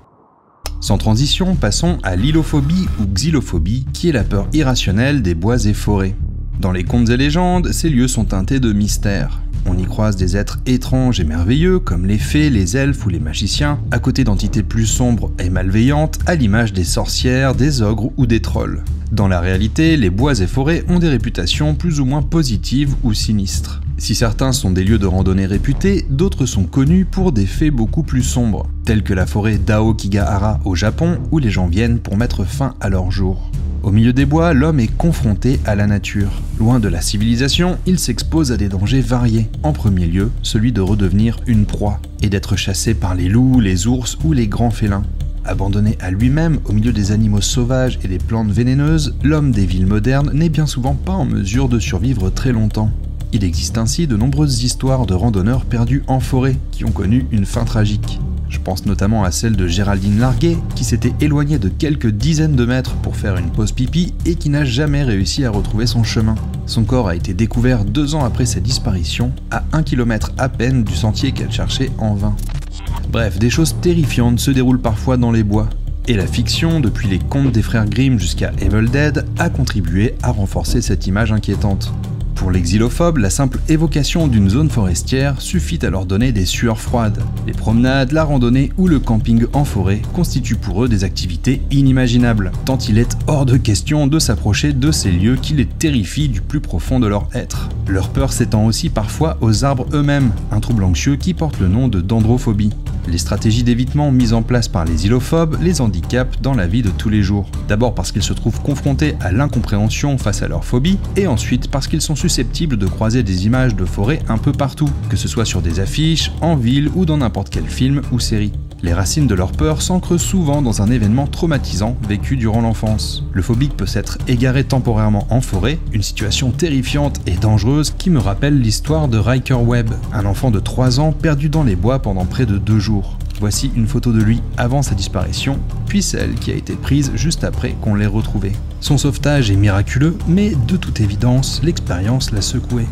Sans transition, passons à l'hylophobie ou xylophobie, qui est la peur irrationnelle des bois et forêts. Dans les contes et légendes, ces lieux sont teintés de mystère. On y croise des êtres étranges et merveilleux comme les fées, les elfes ou les magiciens, à côté d'entités plus sombres et malveillantes à l'image des sorcières, des ogres ou des trolls. Dans la réalité, les bois et forêts ont des réputations plus ou moins positives ou sinistres. Si certains sont des lieux de randonnée réputés, d'autres sont connus pour des faits beaucoup plus sombres, tels que la forêt d'Aokigahara au Japon où les gens viennent pour mettre fin à leur jour. Au milieu des bois, l'homme est confronté à la nature. Loin de la civilisation, il s'expose à des dangers variés. En premier lieu, celui de redevenir une proie et d'être chassé par les loups, les ours ou les grands félins. Abandonné à lui-même au milieu des animaux sauvages et des plantes vénéneuses, l'homme des villes modernes n'est bien souvent pas en mesure de survivre très longtemps. Il existe ainsi de nombreuses histoires de randonneurs perdus en forêt qui ont connu une fin tragique. Je pense notamment à celle de Géraldine Larguet qui s'était éloignée de quelques dizaines de mètres pour faire une pause pipi et qui n'a jamais réussi à retrouver son chemin. Son corps a été découvert 2 ans après sa disparition, à 1 km à peine du sentier qu'elle cherchait en vain. Bref, des choses terrifiantes se déroulent parfois dans les bois. Et la fiction, depuis les contes des frères Grimm jusqu'à Evil Dead, a contribué à renforcer cette image inquiétante. Pour les xylophobes, la simple évocation d'une zone forestière suffit à leur donner des sueurs froides. Les promenades, la randonnée ou le camping en forêt constituent pour eux des activités inimaginables, tant il est hors de question de s'approcher de ces lieux qui les terrifient du plus profond de leur être. Leur peur s'étend aussi parfois aux arbres eux-mêmes, un trouble anxieux qui porte le nom de dendrophobie. Les stratégies d'évitement mises en place par les xylophobes les handicapent dans la vie de tous les jours. D'abord parce qu'ils se trouvent confrontés à l'incompréhension face à leur phobie, et ensuite parce qu'ils sont susceptibles de croiser des images de forêt un peu partout, que ce soit sur des affiches, en ville ou dans n'importe quel film ou série. Les racines de leur peur s'ancrent souvent dans un événement traumatisant vécu durant l'enfance. Le phobique peut s'être égaré temporairement en forêt, une situation terrifiante et dangereuse qui me rappelle l'histoire de Riker Webb, un enfant de 3 ans perdu dans les bois pendant près de 2 jours. Voici une photo de lui avant sa disparition, puis celle qui a été prise juste après qu'on l'ait retrouvé. Son sauvetage est miraculeux, mais de toute évidence, l'expérience l'a secoué.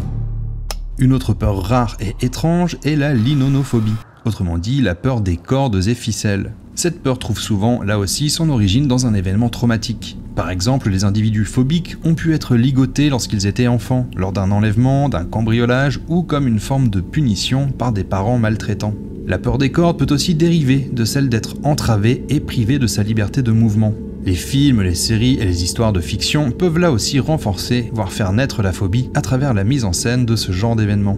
Une autre peur rare et étrange est la linonophobie. Autrement dit, la peur des cordes et ficelles. Cette peur trouve souvent, là aussi, son origine dans un événement traumatique. Par exemple, les individus phobiques ont pu être ligotés lorsqu'ils étaient enfants, lors d'un enlèvement, d'un cambriolage ou comme une forme de punition par des parents maltraitants. La peur des cordes peut aussi dériver de celle d'être entravé et privé de sa liberté de mouvement. Les films, les séries et les histoires de fiction peuvent là aussi renforcer, voire faire naître la phobie à travers la mise en scène de ce genre d'événements.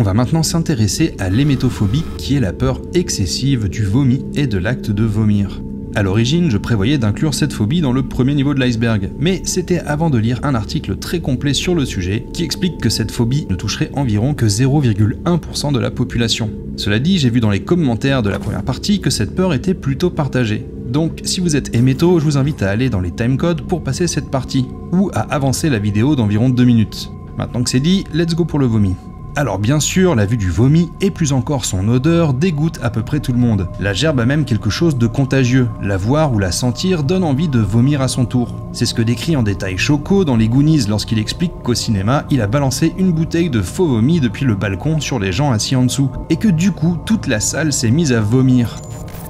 On va maintenant s'intéresser à l'hémétophobie, qui est la peur excessive du vomi et de l'acte de vomir. A l'origine, je prévoyais d'inclure cette phobie dans le premier niveau de l'iceberg, mais c'était avant de lire un article très complet sur le sujet qui explique que cette phobie ne toucherait environ que 0,1% de la population. Cela dit, j'ai vu dans les commentaires de la première partie que cette peur était plutôt partagée. Donc si vous êtes héméto, je vous invite à aller dans les timecodes pour passer cette partie, ou à avancer la vidéo d'environ 2 minutes. Maintenant que c'est dit, let's go pour le vomi. Alors bien sûr, la vue du vomi, et plus encore son odeur, dégoûte à peu près tout le monde. La gerbe a même quelque chose de contagieux. La voir ou la sentir donne envie de vomir à son tour. C'est ce que décrit en détail Choco dans les Goonies lorsqu'il explique qu'au cinéma, il a balancé une bouteille de faux vomi depuis le balcon sur les gens assis en dessous, et que du coup, toute la salle s'est mise à vomir.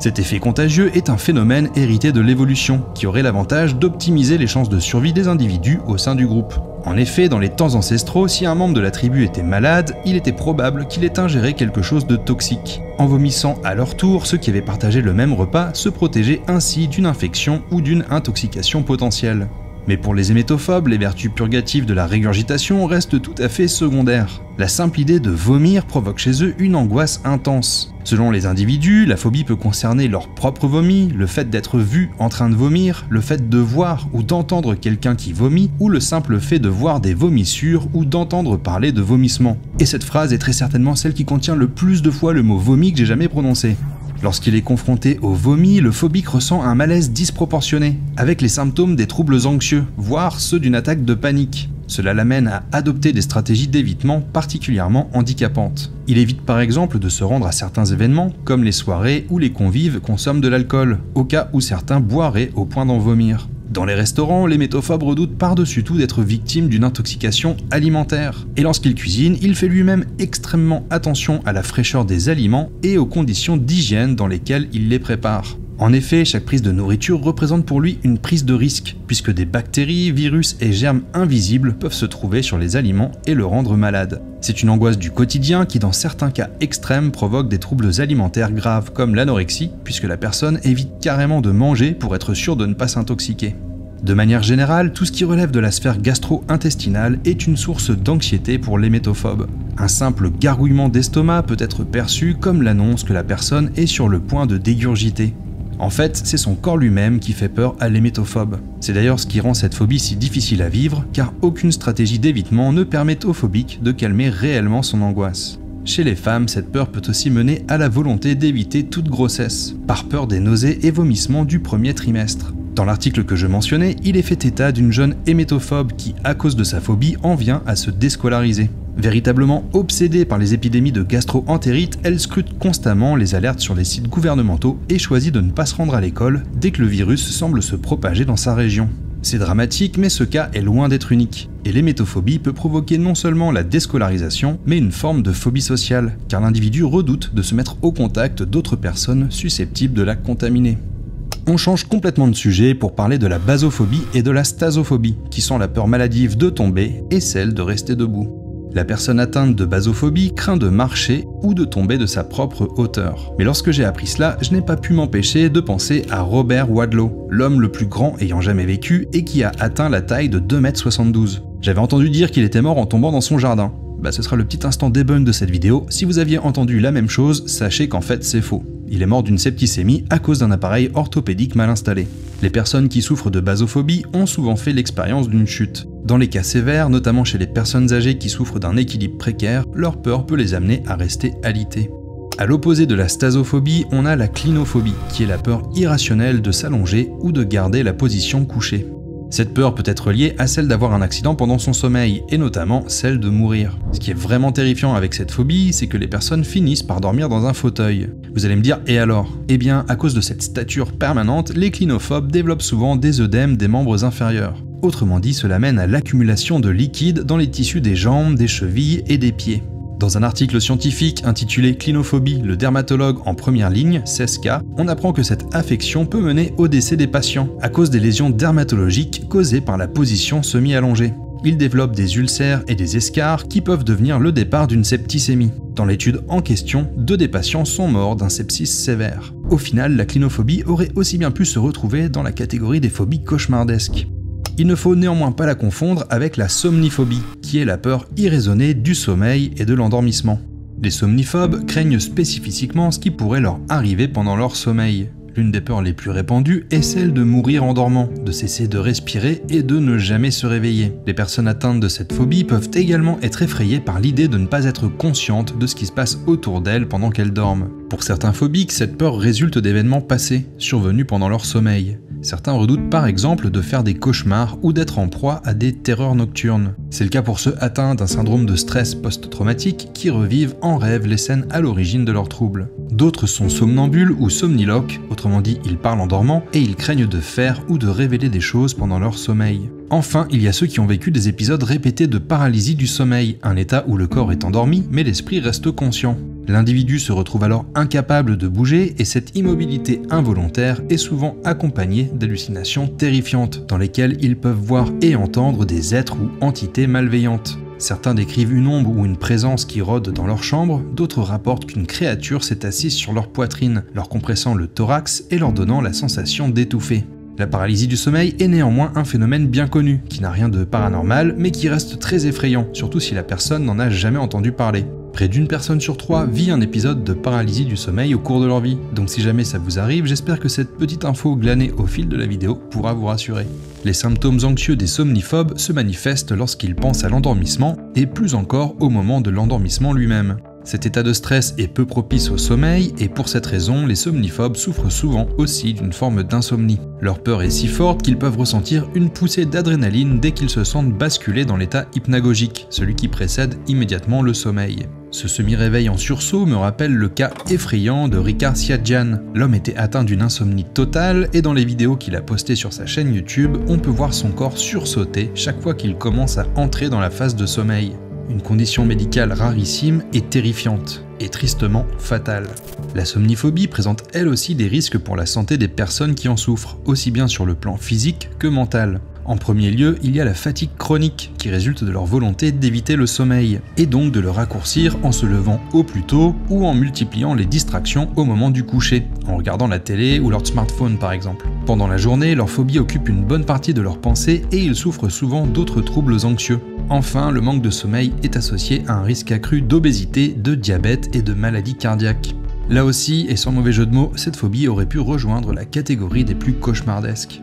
Cet effet contagieux est un phénomène hérité de l'évolution, qui aurait l'avantage d'optimiser les chances de survie des individus au sein du groupe. En effet, dans les temps ancestraux, si un membre de la tribu était malade, il était probable qu'il ait ingéré quelque chose de toxique. En vomissant à leur tour, ceux qui avaient partagé le même repas se protégeaient ainsi d'une infection ou d'une intoxication potentielle. Mais pour les hémétophobes, les vertus purgatives de la régurgitation restent tout à fait secondaires. La simple idée de vomir provoque chez eux une angoisse intense. Selon les individus, la phobie peut concerner leur propre vomi, le fait d'être vu en train de vomir, le fait de voir ou d'entendre quelqu'un qui vomit, ou le simple fait de voir des vomissures ou d'entendre parler de vomissements. Et cette phrase est très certainement celle qui contient le plus de fois le mot vomi que j'ai jamais prononcé. Lorsqu'il est confronté au vomi, le phobique ressent un malaise disproportionné, avec les symptômes des troubles anxieux, voire ceux d'une attaque de panique. Cela l'amène à adopter des stratégies d'évitement particulièrement handicapantes. Il évite par exemple de se rendre à certains événements, comme les soirées où les convives consomment de l'alcool, au cas où certains boiraient au point d'en vomir. Dans les restaurants, l'hémétophobe redoute par-dessus tout d'être victime d'une intoxication alimentaire. Et lorsqu'il cuisine, il fait lui-même extrêmement attention à la fraîcheur des aliments et aux conditions d'hygiène dans lesquelles il les prépare. En effet, chaque prise de nourriture représente pour lui une prise de risque, puisque des bactéries, virus et germes invisibles peuvent se trouver sur les aliments et le rendre malade. C'est une angoisse du quotidien qui, dans certains cas extrêmes, provoque des troubles alimentaires graves comme l'anorexie, puisque la personne évite carrément de manger pour être sûre de ne pas s'intoxiquer. De manière générale, tout ce qui relève de la sphère gastro-intestinale est une source d'anxiété pour l'hémétophobe. Un simple gargouillement d'estomac peut être perçu comme l'annonce que la personne est sur le point de dégurgiter. En fait, c'est son corps lui-même qui fait peur à l'hémétophobe. C'est d'ailleurs ce qui rend cette phobie si difficile à vivre, car aucune stratégie d'évitement ne permet au phobique de calmer réellement son angoisse. Chez les femmes, cette peur peut aussi mener à la volonté d'éviter toute grossesse, par peur des nausées et vomissements du premier trimestre. Dans l'article que je mentionnais, il est fait état d'une jeune hémétophobe qui, à cause de sa phobie, en vient à se déscolariser. Véritablement obsédée par les épidémies de gastro-entérite, elle scrute constamment les alertes sur les sites gouvernementaux et choisit de ne pas se rendre à l'école dès que le virus semble se propager dans sa région. C'est dramatique, mais ce cas est loin d'être unique. Et l'hémétophobie peut provoquer non seulement la déscolarisation, mais une forme de phobie sociale, car l'individu redoute de se mettre au contact d'autres personnes susceptibles de la contaminer. On change complètement de sujet pour parler de la basophobie et de la stasophobie, qui sont la peur maladive de tomber et celle de rester debout. La personne atteinte de basophobie craint de marcher ou de tomber de sa propre hauteur. Mais lorsque j'ai appris cela, je n'ai pas pu m'empêcher de penser à Robert Wadlow, l'homme le plus grand ayant jamais vécu et qui a atteint la taille de 2,72 m. J'avais entendu dire qu'il était mort en tombant dans son jardin. Ce sera le petit instant debunk de cette vidéo. Si vous aviez entendu la même chose, sachez qu'en fait c'est faux. Il est mort d'une septicémie à cause d'un appareil orthopédique mal installé. Les personnes qui souffrent de basophobie ont souvent fait l'expérience d'une chute. Dans les cas sévères, notamment chez les personnes âgées qui souffrent d'un équilibre précaire, leur peur peut les amener à rester alités. À l'opposé de la stasophobie, on a la clinophobie, qui est la peur irrationnelle de s'allonger ou de garder la position couchée. Cette peur peut être liée à celle d'avoir un accident pendant son sommeil, et notamment celle de mourir. Ce qui est vraiment terrifiant avec cette phobie, c'est que les personnes finissent par dormir dans un fauteuil. Vous allez me dire, et alors? Eh bien, à cause de cette stature permanente, les clinophobes développent souvent des œdèmes des membres inférieurs. Autrement dit, cela mène à l'accumulation de liquide dans les tissus des jambes, des chevilles et des pieds. Dans un article scientifique intitulé « Clinophobie, le dermatologue en première ligne », CESCA, on apprend que cette affection peut mener au décès des patients, à cause des lésions dermatologiques causées par la position semi-allongée. Ils développent des ulcères et des escarres qui peuvent devenir le départ d'une septicémie. Dans l'étude en question, 2 des patients sont morts d'un sepsis sévère. Au final, la clinophobie aurait aussi bien pu se retrouver dans la catégorie des phobies cauchemardesques. Il ne faut néanmoins pas la confondre avec la somniphobie, qui est la peur irraisonnée du sommeil et de l'endormissement. Les somniphobes craignent spécifiquement ce qui pourrait leur arriver pendant leur sommeil. L'une des peurs les plus répandues est celle de mourir en dormant, de cesser de respirer et de ne jamais se réveiller. Les personnes atteintes de cette phobie peuvent également être effrayées par l'idée de ne pas être conscientes de ce qui se passe autour d'elles pendant qu'elles dorment. Pour certains phobiques, cette peur résulte d'événements passés, survenus pendant leur sommeil. Certains redoutent par exemple de faire des cauchemars ou d'être en proie à des terreurs nocturnes. C'est le cas pour ceux atteints d'un syndrome de stress post-traumatique qui revivent en rêve les scènes à l'origine de leurs troubles. D'autres sont somnambules ou somniloques, autrement dit ils parlent en dormant et ils craignent de faire ou de révéler des choses pendant leur sommeil. Enfin, il y a ceux qui ont vécu des épisodes répétés de paralysie du sommeil, un état où le corps est endormi mais l'esprit reste conscient. L'individu se retrouve alors incapable de bouger et cette immobilité involontaire est souvent accompagnée d'hallucinations terrifiantes dans lesquelles ils peuvent voir et entendre des êtres ou entités malveillantes. Certains décrivent une ombre ou une présence qui rôde dans leur chambre, d'autres rapportent qu'une créature s'est assise sur leur poitrine, leur compressant le thorax et leur donnant la sensation d'étouffer. La paralysie du sommeil est néanmoins un phénomène bien connu, qui n'a rien de paranormal, mais qui reste très effrayant, surtout si la personne n'en a jamais entendu parler. Près d'une personne sur 3 vit un épisode de paralysie du sommeil au cours de leur vie, donc si jamais ça vous arrive, j'espère que cette petite info glanée au fil de la vidéo pourra vous rassurer. Les symptômes anxieux des somniphobes se manifestent lorsqu'ils pensent à l'endormissement, et plus encore au moment de l'endormissement lui-même. Cet état de stress est peu propice au sommeil et pour cette raison, les somniphobes souffrent souvent aussi d'une forme d'insomnie. Leur peur est si forte qu'ils peuvent ressentir une poussée d'adrénaline dès qu'ils se sentent basculer dans l'état hypnagogique, celui qui précède immédiatement le sommeil. Ce semi-réveil en sursaut me rappelle le cas effrayant de Ricard Siadjian. L'homme était atteint d'une insomnie totale et dans les vidéos qu'il a postées sur sa chaîne YouTube, on peut voir son corps sursauter chaque fois qu'il commence à entrer dans la phase de sommeil. Une condition médicale rarissime et terrifiante. et tristement fatale. La somniphobie présente elle aussi des risques pour la santé des personnes qui en souffrent, aussi bien sur le plan physique que mental. En premier lieu, il y a la fatigue chronique qui résulte de leur volonté d'éviter le sommeil, et donc de le raccourcir en se levant au plus tôt ou en multipliant les distractions au moment du coucher, en regardant la télé ou leur smartphone par exemple. Pendant la journée, leur phobie occupe une bonne partie de leurs pensées et ils souffrent souvent d'autres troubles anxieux. Enfin, le manque de sommeil est associé à un risque accru d'obésité, de diabète et de maladies cardiaques. Là aussi, et sans mauvais jeu de mots, cette phobie aurait pu rejoindre la catégorie des plus cauchemardesques.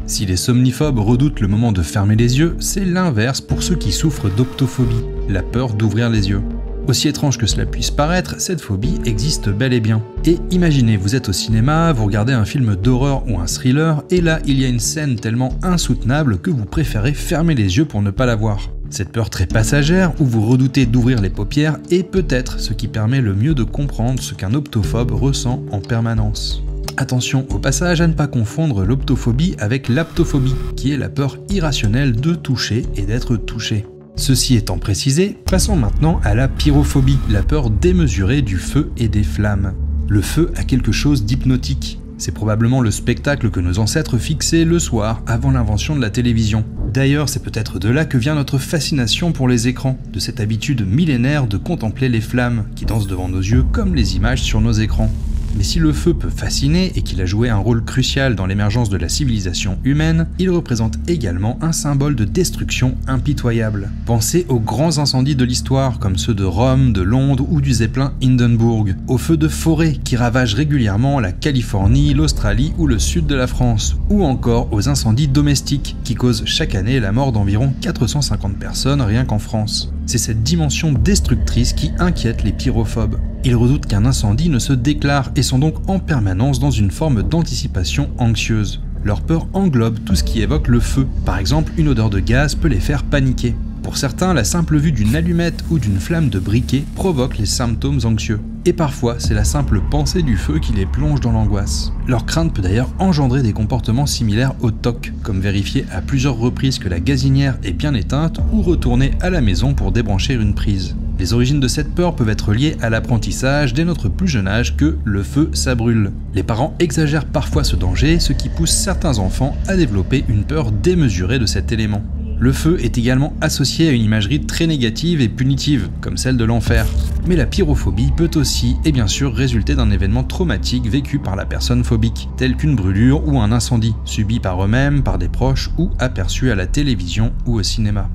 Si les somniphobes redoutent le moment de fermer les yeux, c'est l'inverse pour ceux qui souffrent d'optophobie, la peur d'ouvrir les yeux. Aussi étrange que cela puisse paraître, cette phobie existe bel et bien. Et imaginez, vous êtes au cinéma, vous regardez un film d'horreur ou un thriller, et là il y a une scène tellement insoutenable que vous préférez fermer les yeux pour ne pas la voir. Cette peur très passagère, où vous redoutez d'ouvrir les paupières, est peut-être ce qui permet le mieux de comprendre ce qu'un optophobe ressent en permanence. Attention au passage à ne pas confondre l'optophobie avec l'aptophobie, qui est la peur irrationnelle de toucher et d'être touché. Ceci étant précisé, passons maintenant à la pyrophobie, la peur démesurée du feu et des flammes. Le feu a quelque chose d'hypnotique. C'est probablement le spectacle que nos ancêtres fixaient le soir avant l'invention de la télévision. D'ailleurs, c'est peut-être de là que vient notre fascination pour les écrans, de cette habitude millénaire de contempler les flammes qui dansent devant nos yeux comme les images sur nos écrans. Mais si le feu peut fasciner et qu'il a joué un rôle crucial dans l'émergence de la civilisation humaine, il représente également un symbole de destruction impitoyable. Pensez aux grands incendies de l'histoire comme ceux de Rome, de Londres ou du Zeppelin Hindenburg, aux feux de forêt qui ravagent régulièrement la Californie, l'Australie ou le sud de la France, ou encore aux incendies domestiques qui causent chaque année la mort d'environ 450 personnes rien qu'en France. C'est cette dimension destructrice qui inquiète les pyrophobes. Ils redoutent qu'un incendie ne se déclare et sont donc en permanence dans une forme d'anticipation anxieuse. Leur peur englobe tout ce qui évoque le feu. Par exemple, une odeur de gaz peut les faire paniquer. Pour certains, la simple vue d'une allumette ou d'une flamme de briquet provoque les symptômes anxieux. Et parfois, c'est la simple pensée du feu qui les plonge dans l'angoisse. Leur crainte peut d'ailleurs engendrer des comportements similaires au TOC, comme vérifier à plusieurs reprises que la gazinière est bien éteinte ou retourner à la maison pour débrancher une prise. Les origines de cette peur peuvent être liées à l'apprentissage dès notre plus jeune âge que le feu ça brûle. Les parents exagèrent parfois ce danger, ce qui pousse certains enfants à développer une peur démesurée de cet élément. Le feu est également associé à une imagerie très négative et punitive, comme celle de l'enfer. Mais la pyrophobie peut aussi, et bien sûr, résulter d'un événement traumatique vécu par la personne phobique, tel qu'une brûlure ou un incendie, subi par eux-mêmes, par des proches ou aperçu à la télévision ou au cinéma.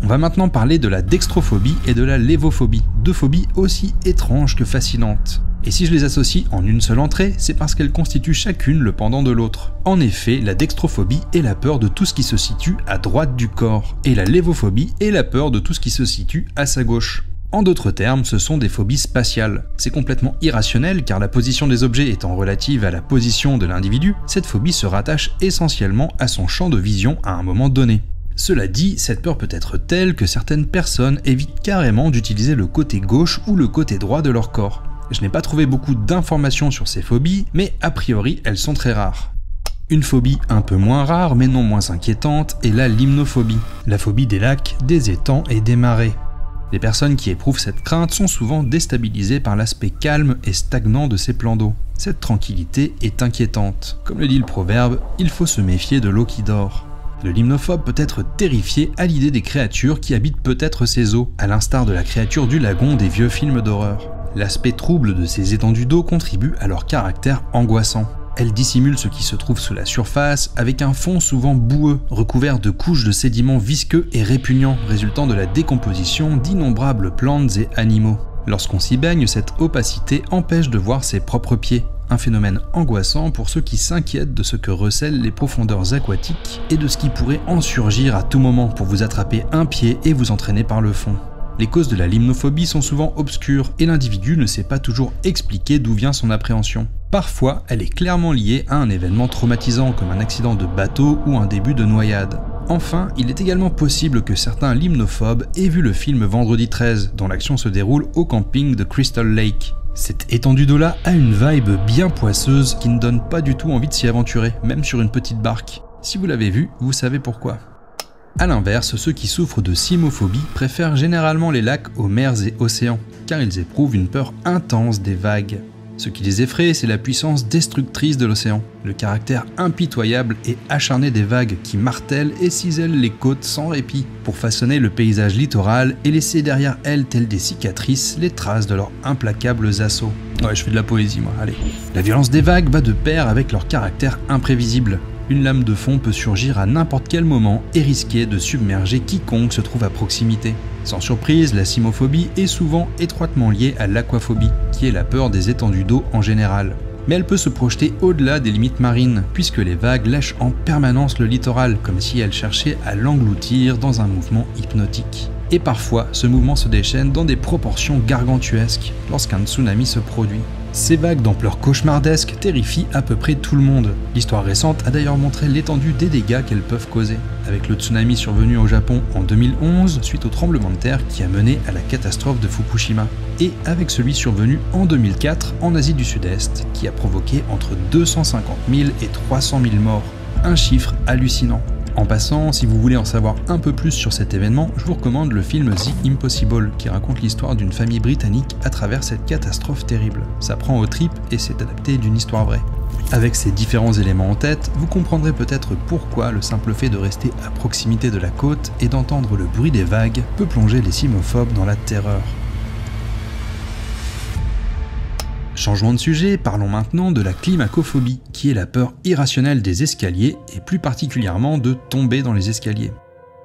On va maintenant parler de la dextrophobie et de la lévophobie, deux phobies aussi étranges que fascinantes. Et si je les associe en une seule entrée, c'est parce qu'elles constituent chacune le pendant de l'autre. En effet, la dextrophobie est la peur de tout ce qui se situe à droite du corps, et la lévophobie est la peur de tout ce qui se situe à sa gauche. En d'autres termes, ce sont des phobies spatiales. C'est complètement irrationnel car la position des objets étant relative à la position de l'individu, cette phobie se rattache essentiellement à son champ de vision à un moment donné. Cela dit, cette peur peut être telle que certaines personnes évitent carrément d'utiliser le côté gauche ou le côté droit de leur corps. Je n'ai pas trouvé beaucoup d'informations sur ces phobies, mais a priori elles sont très rares. Une phobie un peu moins rare mais non moins inquiétante est la limnophobie, la phobie des lacs, des étangs et des marais. Les personnes qui éprouvent cette crainte sont souvent déstabilisées par l'aspect calme et stagnant de ces plans d'eau. Cette tranquillité est inquiétante. Comme le dit le proverbe, il faut se méfier de l'eau qui dort. Le limnophobe peut être terrifié à l'idée des créatures qui habitent peut-être ces eaux, à l'instar de la créature du lagon des vieux films d'horreur. L'aspect trouble de ces étendues d'eau contribue à leur caractère angoissant. Elles dissimulent ce qui se trouve sous la surface avec un fond souvent boueux, recouvert de couches de sédiments visqueux et répugnants, résultant de la décomposition d'innombrables plantes et animaux. Lorsqu'on s'y baigne, cette opacité empêche de voir ses propres pieds, un phénomène angoissant pour ceux qui s'inquiètent de ce que recèlent les profondeurs aquatiques et de ce qui pourrait en surgir à tout moment pour vous attraper un pied et vous entraîner par le fond. Les causes de la limnophobie sont souvent obscures et l'individu ne sait pas toujours expliquer d'où vient son appréhension. Parfois, elle est clairement liée à un événement traumatisant comme un accident de bateau ou un début de noyade. Enfin, il est également possible que certains limnophobes aient vu le film Vendredi 13, dont l'action se déroule au camping de Crystal Lake. Cette étendue d'eau-là a une vibe bien poisseuse qui ne donne pas du tout envie de s'y aventurer, même sur une petite barque. Si vous l'avez vu, vous savez pourquoi. A l'inverse, ceux qui souffrent de simophobie préfèrent généralement les lacs aux mers et océans, car ils éprouvent une peur intense des vagues. Ce qui les effraie, c'est la puissance destructrice de l'océan, le caractère impitoyable et acharné des vagues qui martèlent et cisèlent les côtes sans répit pour façonner le paysage littoral et laisser derrière elles, telles des cicatrices, les traces de leurs implacables assauts. Ouais, je fais de la poésie moi, allez. La violence des vagues va de pair avec leur caractère imprévisible. Une lame de fond peut surgir à n'importe quel moment et risquer de submerger quiconque se trouve à proximité. Sans surprise, la simophobie est souvent étroitement liée à l'aquaphobie, qui est la peur des étendues d'eau en général. Mais elle peut se projeter au-delà des limites marines, puisque les vagues lèchent en permanence le littoral, comme si elles cherchaient à l'engloutir dans un mouvement hypnotique. Et parfois, ce mouvement se déchaîne dans des proportions gargantuesques lorsqu'un tsunami se produit. Ces vagues d'ampleur cauchemardesque terrifient à peu près tout le monde. L'histoire récente a d'ailleurs montré l'étendue des dégâts qu'elles peuvent causer, avec le tsunami survenu au Japon en 2011 suite au tremblement de terre qui a mené à la catastrophe de Fukushima, et avec celui survenu en 2004 en Asie du Sud-Est qui a provoqué entre 250 000 et 300 000 morts, un chiffre hallucinant. En passant, si vous voulez en savoir un peu plus sur cet événement, je vous recommande le film The Impossible, qui raconte l'histoire d'une famille britannique à travers cette catastrophe terrible. Ça prend aux tripes et c'est adapté d'une histoire vraie. Avec ces différents éléments en tête, vous comprendrez peut-être pourquoi le simple fait de rester à proximité de la côte et d'entendre le bruit des vagues peut plonger les simophobes dans la terreur. Changement de sujet, parlons maintenant de la climacophobie, qui est la peur irrationnelle des escaliers et plus particulièrement de tomber dans les escaliers.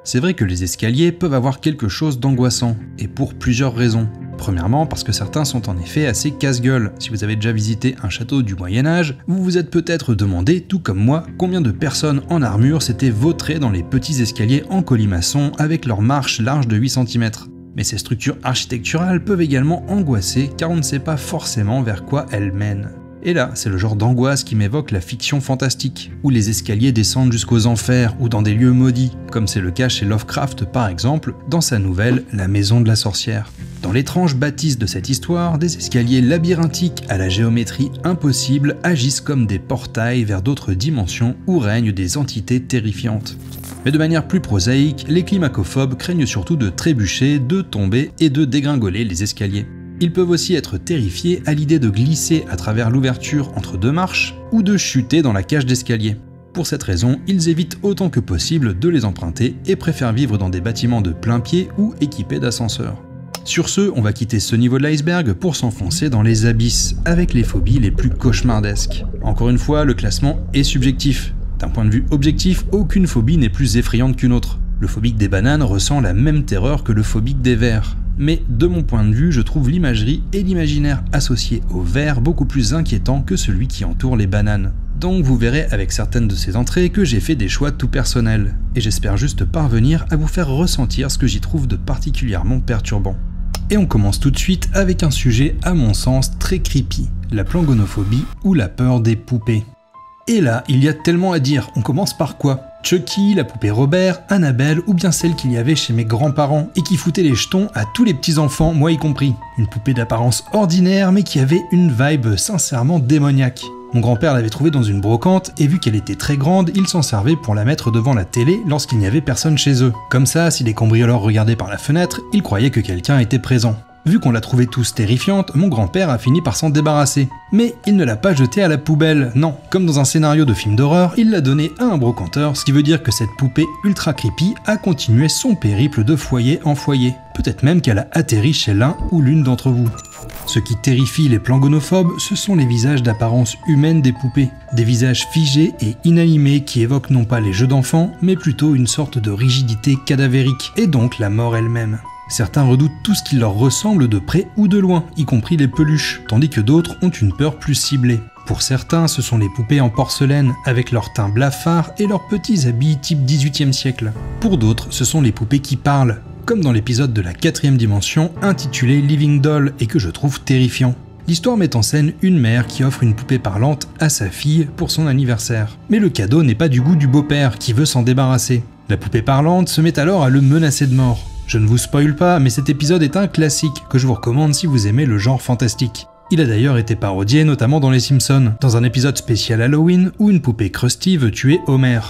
C'est vrai que les escaliers peuvent avoir quelque chose d'angoissant, et pour plusieurs raisons. Premièrement, parce que certains sont en effet assez casse-gueule. Si vous avez déjà visité un château du Moyen-Âge, vous vous êtes peut-être demandé, tout comme moi, combien de personnes en armure s'étaient vautrées dans les petits escaliers en colimaçon avec leurs marches larges de 8 cm. Mais ces structures architecturales peuvent également angoisser car on ne sait pas forcément vers quoi elles mènent. Et là, c'est le genre d'angoisse qui m'évoque la fiction fantastique, où les escaliers descendent jusqu'aux enfers ou dans des lieux maudits, comme c'est le cas chez Lovecraft par exemple, dans sa nouvelle La Maison de la Sorcière. Dans l'étrange bâtisse de cette histoire, des escaliers labyrinthiques à la géométrie impossible agissent comme des portails vers d'autres dimensions où règnent des entités terrifiantes. Mais de manière plus prosaïque, les climacophobes craignent surtout de trébucher, de tomber et de dégringoler les escaliers. Ils peuvent aussi être terrifiés à l'idée de glisser à travers l'ouverture entre deux marches ou de chuter dans la cage d'escalier. Pour cette raison, ils évitent autant que possible de les emprunter et préfèrent vivre dans des bâtiments de plein pied ou équipés d'ascenseurs. Sur ce, on va quitter ce niveau de l'iceberg pour s'enfoncer dans les abysses, avec les phobies les plus cauchemardesques. Encore une fois, le classement est subjectif. D'un point de vue objectif, aucune phobie n'est plus effrayante qu'une autre. Le phobique des bananes ressent la même terreur que le phobique des vers. Mais de mon point de vue, je trouve l'imagerie et l'imaginaire associés aux vers beaucoup plus inquiétants que celui qui entoure les bananes. Donc vous verrez avec certaines de ces entrées que j'ai fait des choix tout personnels, et j'espère juste parvenir à vous faire ressentir ce que j'y trouve de particulièrement perturbant. Et on commence tout de suite avec un sujet à mon sens très creepy, la plangonophobie ou la peur des poupées. Et là, il y a tellement à dire, on commence par quoi? Chucky, la poupée Robert, Annabelle ou bien celle qu'il y avait chez mes grands-parents et qui foutait les jetons à tous les petits-enfants, moi y compris. Une poupée d'apparence ordinaire mais qui avait une vibe sincèrement démoniaque. Mon grand-père l'avait trouvée dans une brocante et vu qu'elle était très grande, il s'en servait pour la mettre devant la télé lorsqu'il n'y avait personne chez eux. Comme ça, si les cambrioleurs regardaient par la fenêtre, ils croyaient que quelqu'un était présent. Vu qu'on l'a trouvée tous terrifiante, mon grand-père a fini par s'en débarrasser. Mais il ne l'a pas jetée à la poubelle, non. Comme dans un scénario de film d'horreur, il l'a donnée à un brocanteur, ce qui veut dire que cette poupée ultra creepy a continué son périple de foyer en foyer. Peut-être même qu'elle a atterri chez l'un ou l'une d'entre vous. Ce qui terrifie les plangonophobes, ce sont les visages d'apparence humaine des poupées. Des visages figés et inanimés qui évoquent non pas les jeux d'enfants, mais plutôt une sorte de rigidité cadavérique, et donc la mort elle-même. Certains redoutent tout ce qui leur ressemble de près ou de loin, y compris les peluches, tandis que d'autres ont une peur plus ciblée. Pour certains, ce sont les poupées en porcelaine, avec leur teint blafard et leurs petits habits type 18e siècle. Pour d'autres, ce sont les poupées qui parlent, comme dans l'épisode de la 4e dimension intitulé Living Doll et que je trouve terrifiant. L'histoire met en scène une mère qui offre une poupée parlante à sa fille pour son anniversaire. Mais le cadeau n'est pas du goût du beau-père qui veut s'en débarrasser. La poupée parlante se met alors à le menacer de mort. Je ne vous spoil pas, mais cet épisode est un classique que je vous recommande si vous aimez le genre fantastique. Il a d'ailleurs été parodié notamment dans Les Simpsons, dans un épisode spécial Halloween où une poupée Krusty veut tuer Homer.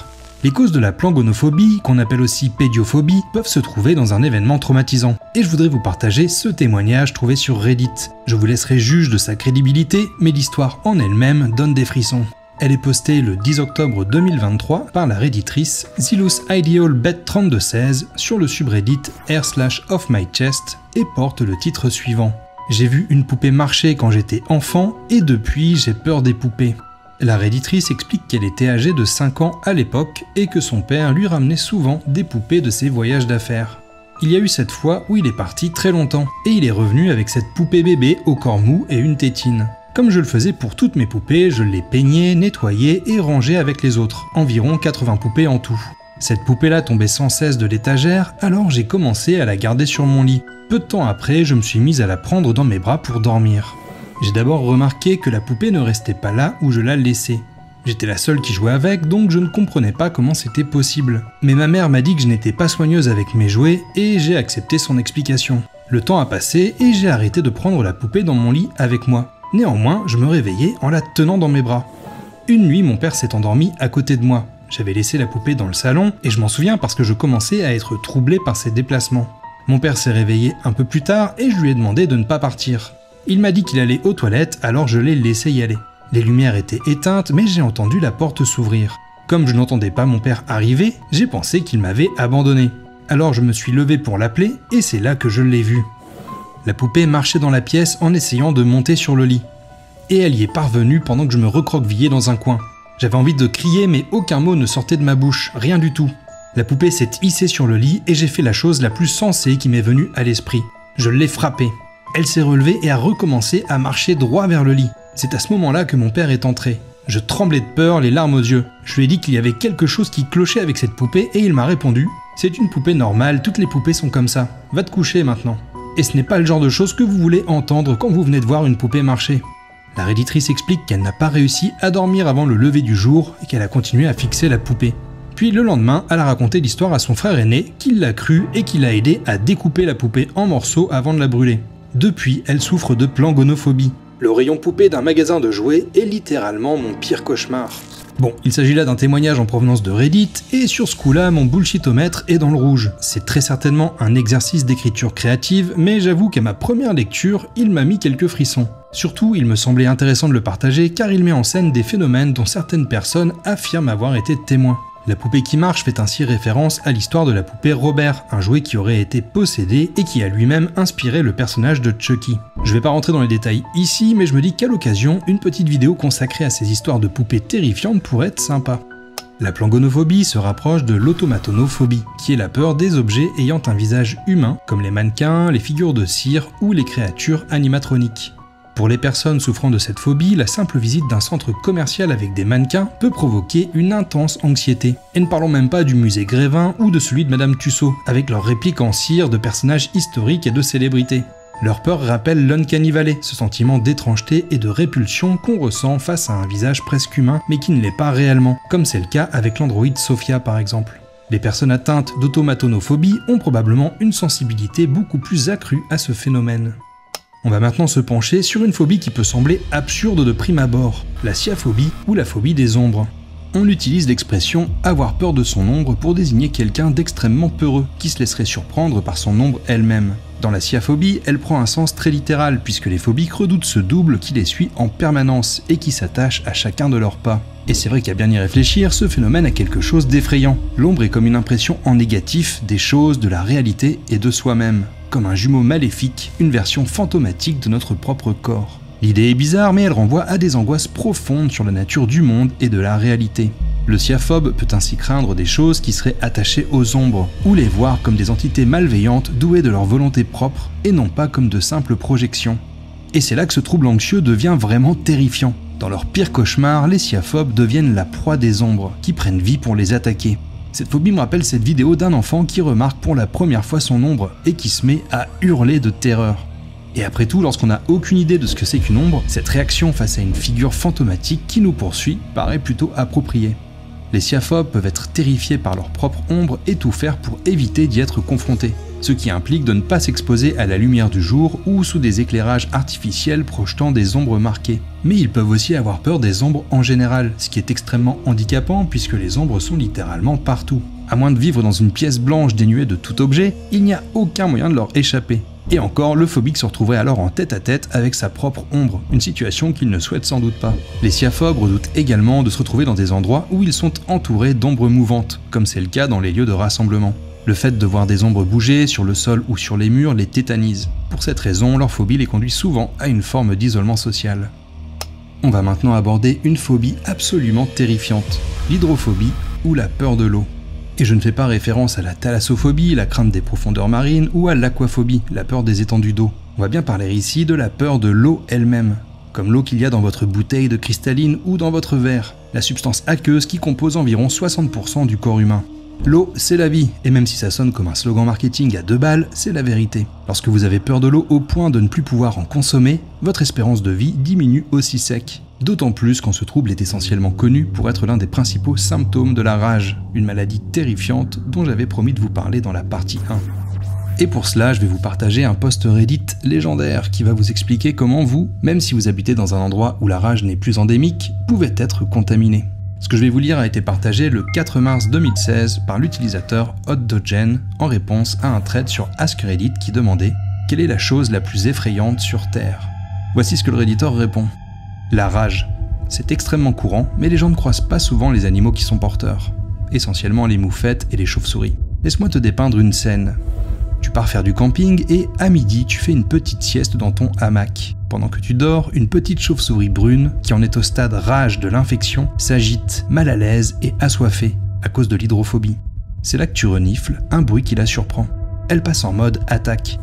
Les causes de la plangonophobie, qu'on appelle aussi pédiophobie, peuvent se trouver dans un événement traumatisant. Et je voudrais vous partager ce témoignage trouvé sur Reddit. Je vous laisserai juge de sa crédibilité, mais l'histoire en elle-même donne des frissons. Elle est postée le 10 octobre 2023 par la redditrice Zilus Ideal Bet 3216 sur le subreddit r/offmychest et porte le titre suivant. J'ai vu une poupée marcher quand j'étais enfant et depuis j'ai peur des poupées. La redditrice explique qu'elle était âgée de 5 ans à l'époque et que son père lui ramenait souvent des poupées de ses voyages d'affaires. Il y a eu cette fois où il est parti très longtemps et il est revenu avec cette poupée bébé au corps mou et une tétine. Comme je le faisais pour toutes mes poupées, je les peignais, nettoyais et rangeais avec les autres, environ 80 poupées en tout. Cette poupée-là tombait sans cesse de l'étagère, alors j'ai commencé à la garder sur mon lit. Peu de temps après, je me suis mise à la prendre dans mes bras pour dormir. J'ai d'abord remarqué que la poupée ne restait pas là où je la laissais. J'étais la seule qui jouait avec, donc je ne comprenais pas comment c'était possible. Mais ma mère m'a dit que je n'étais pas soigneuse avec mes jouets et j'ai accepté son explication. Le temps a passé et j'ai arrêté de prendre la poupée dans mon lit avec moi. Néanmoins, je me réveillais en la tenant dans mes bras. Une nuit, mon père s'est endormi à côté de moi. J'avais laissé la poupée dans le salon et je m'en souviens parce que je commençais à être troublé par ses déplacements. Mon père s'est réveillé un peu plus tard et je lui ai demandé de ne pas partir. Il m'a dit qu'il allait aux toilettes, alors je l'ai laissé y aller. Les lumières étaient éteintes, mais j'ai entendu la porte s'ouvrir. Comme je n'entendais pas mon père arriver, j'ai pensé qu'il m'avait abandonné. Alors je me suis levé pour l'appeler et c'est là que je l'ai vu. La poupée marchait dans la pièce en essayant de monter sur le lit. Et elle y est parvenue pendant que je me recroquevillais dans un coin. J'avais envie de crier mais aucun mot ne sortait de ma bouche, rien du tout. La poupée s'est hissée sur le lit et j'ai fait la chose la plus sensée qui m'est venue à l'esprit. Je l'ai frappée. Elle s'est relevée et a recommencé à marcher droit vers le lit. C'est à ce moment-là que mon père est entré. Je tremblais de peur, les larmes aux yeux. Je lui ai dit qu'il y avait quelque chose qui clochait avec cette poupée et il m'a répondu « C'est une poupée normale, toutes les poupées sont comme ça. Va te coucher maintenant. » Et ce n'est pas le genre de choses que vous voulez entendre quand vous venez de voir une poupée marcher. La redditrice explique qu'elle n'a pas réussi à dormir avant le lever du jour et qu'elle a continué à fixer la poupée. Puis le lendemain, elle a raconté l'histoire à son frère aîné, qui l'a cru et qui l'a aidé à découper la poupée en morceaux avant de la brûler. Depuis, elle souffre de plangonophobie. Le rayon poupée d'un magasin de jouets est littéralement mon pire cauchemar. Bon, il s'agit là d'un témoignage en provenance de Reddit, et sur ce coup-là, mon bullshitomètre est dans le rouge. C'est très certainement un exercice d'écriture créative, mais j'avoue qu'à ma première lecture, il m'a mis quelques frissons. Surtout, il me semblait intéressant de le partager car il met en scène des phénomènes dont certaines personnes affirment avoir été témoins. La poupée qui marche fait ainsi référence à l'histoire de la poupée Robert, un jouet qui aurait été possédé et qui a lui-même inspiré le personnage de Chucky. Je vais pas rentrer dans les détails ici, mais je me dis qu'à l'occasion, une petite vidéo consacrée à ces histoires de poupées terrifiantes pourrait être sympa. La plangonophobie se rapproche de l'automatonophobie, qui est la peur des objets ayant un visage humain, comme les mannequins, les figures de cire ou les créatures animatroniques. Pour les personnes souffrant de cette phobie, la simple visite d'un centre commercial avec des mannequins peut provoquer une intense anxiété. Et ne parlons même pas du musée Grévin ou de celui de Madame Tussaud, avec leurs répliques en cire de personnages historiques et de célébrités. Leur peur rappelle l'Uncanny Valley, ce sentiment d'étrangeté et de répulsion qu'on ressent face à un visage presque humain mais qui ne l'est pas réellement, comme c'est le cas avec l'androïde Sophia par exemple. Les personnes atteintes d'automatonophobie ont probablement une sensibilité beaucoup plus accrue à ce phénomène. On va maintenant se pencher sur une phobie qui peut sembler absurde de prime abord, la sciaphobie ou la phobie des ombres. On utilise l'expression « avoir peur de son ombre » pour désigner quelqu'un d'extrêmement peureux, qui se laisserait surprendre par son ombre elle-même. Dans la sciaphobie, elle prend un sens très littéral, puisque les phobiques redoutent ce double qui les suit en permanence et qui s'attache à chacun de leurs pas. Et c'est vrai qu'à bien y réfléchir, ce phénomène a quelque chose d'effrayant. L'ombre est comme une impression en négatif des choses, de la réalité et de soi-même. Comme un jumeau maléfique, une version fantomatique de notre propre corps. L'idée est bizarre, mais elle renvoie à des angoisses profondes sur la nature du monde et de la réalité. Le sciaphobe peut ainsi craindre des choses qui seraient attachées aux ombres, ou les voir comme des entités malveillantes douées de leur volonté propre, et non pas comme de simples projections. Et c'est là que ce trouble anxieux devient vraiment terrifiant. Dans leur pire cauchemar, les sciaphobes deviennent la proie des ombres, qui prennent vie pour les attaquer. Cette phobie me rappelle cette vidéo d'un enfant qui remarque pour la première fois son ombre et qui se met à hurler de terreur. Et après tout, lorsqu'on n'a aucune idée de ce que c'est qu'une ombre, cette réaction face à une figure fantomatique qui nous poursuit paraît plutôt appropriée. Les sciaphobes peuvent être terrifiés par leur propre ombre et tout faire pour éviter d'y être confrontés. ce qui implique de ne pas s'exposer à la lumière du jour ou sous des éclairages artificiels projetant des ombres marquées. Mais ils peuvent aussi avoir peur des ombres en général, ce qui est extrêmement handicapant puisque les ombres sont littéralement partout. À moins de vivre dans une pièce blanche dénuée de tout objet, il n'y a aucun moyen de leur échapper. Et encore, le phobique se retrouverait alors en tête-à-tête avec sa propre ombre, une situation qu'il ne souhaite sans doute pas. Les sciaphobes redoutent également de se retrouver dans des endroits où ils sont entourés d'ombres mouvantes, comme c'est le cas dans les lieux de rassemblement. Le fait de voir des ombres bouger sur le sol ou sur les murs les tétanise. Pour cette raison, leur phobie les conduit souvent à une forme d'isolement social. On va maintenant aborder une phobie absolument terrifiante, l'hydrophobie ou la peur de l'eau. Et je ne fais pas référence à la thalassophobie, la crainte des profondeurs marines, ou à l'aquaphobie, la peur des étendues d'eau. On va bien parler ici de la peur de l'eau elle-même, comme l'eau qu'il y a dans votre bouteille de cristalline ou dans votre verre, la substance aqueuse qui compose environ 60% du corps humain. L'eau, c'est la vie, et même si ça sonne comme un slogan marketing à 2 balles, c'est la vérité. Lorsque vous avez peur de l'eau au point de ne plus pouvoir en consommer, votre espérance de vie diminue aussi sec. D'autant plus quand ce trouble est essentiellement connu pour être l'un des principaux symptômes de la rage, une maladie terrifiante dont j'avais promis de vous parler dans la partie 1. Et pour cela, je vais vous partager un post Reddit légendaire qui va vous expliquer comment vous, même si vous habitez dans un endroit où la rage n'est plus endémique, pouvez être contaminé. Ce que je vais vous lire a été partagé le 4 mars 2016 par l'utilisateur HotDogen en réponse à un thread sur Ask Reddit qui demandait « Quelle est la chose la plus effrayante sur Terre ?» Voici ce que le redditor répond. La rage. C'est extrêmement courant, mais les gens ne croisent pas souvent les animaux qui sont porteurs. Essentiellement les moufettes et les chauves-souris. Laisse-moi te dépeindre une scène. Tu pars faire du camping et à midi, tu fais une petite sieste dans ton hamac. Pendant que tu dors, une petite chauve-souris brune, qui en est au stade rage de l'infection, s'agite, mal à l'aise et assoiffée, à cause de l'hydrophobie. C'est là que tu renifles, un bruit qui la surprend. Elle passe en mode attaque.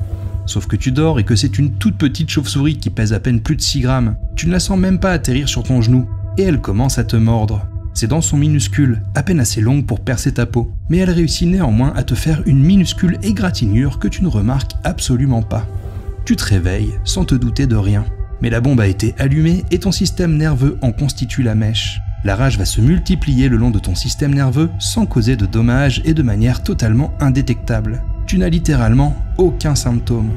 Sauf que tu dors et que c'est une toute petite chauve-souris qui pèse à peine plus de 6 grammes. Tu ne la sens même pas atterrir sur ton genou, et elle commence à te mordre. Ses dents sont minuscules, à peine assez longues pour percer ta peau, mais elle réussit néanmoins à te faire une minuscule égratignure que tu ne remarques absolument pas. Tu te réveilles sans te douter de rien. Mais la bombe a été allumée et ton système nerveux en constitue la mèche. La rage va se multiplier le long de ton système nerveux sans causer de dommages et de manière totalement indétectable. Tu n'as littéralement aucun symptôme.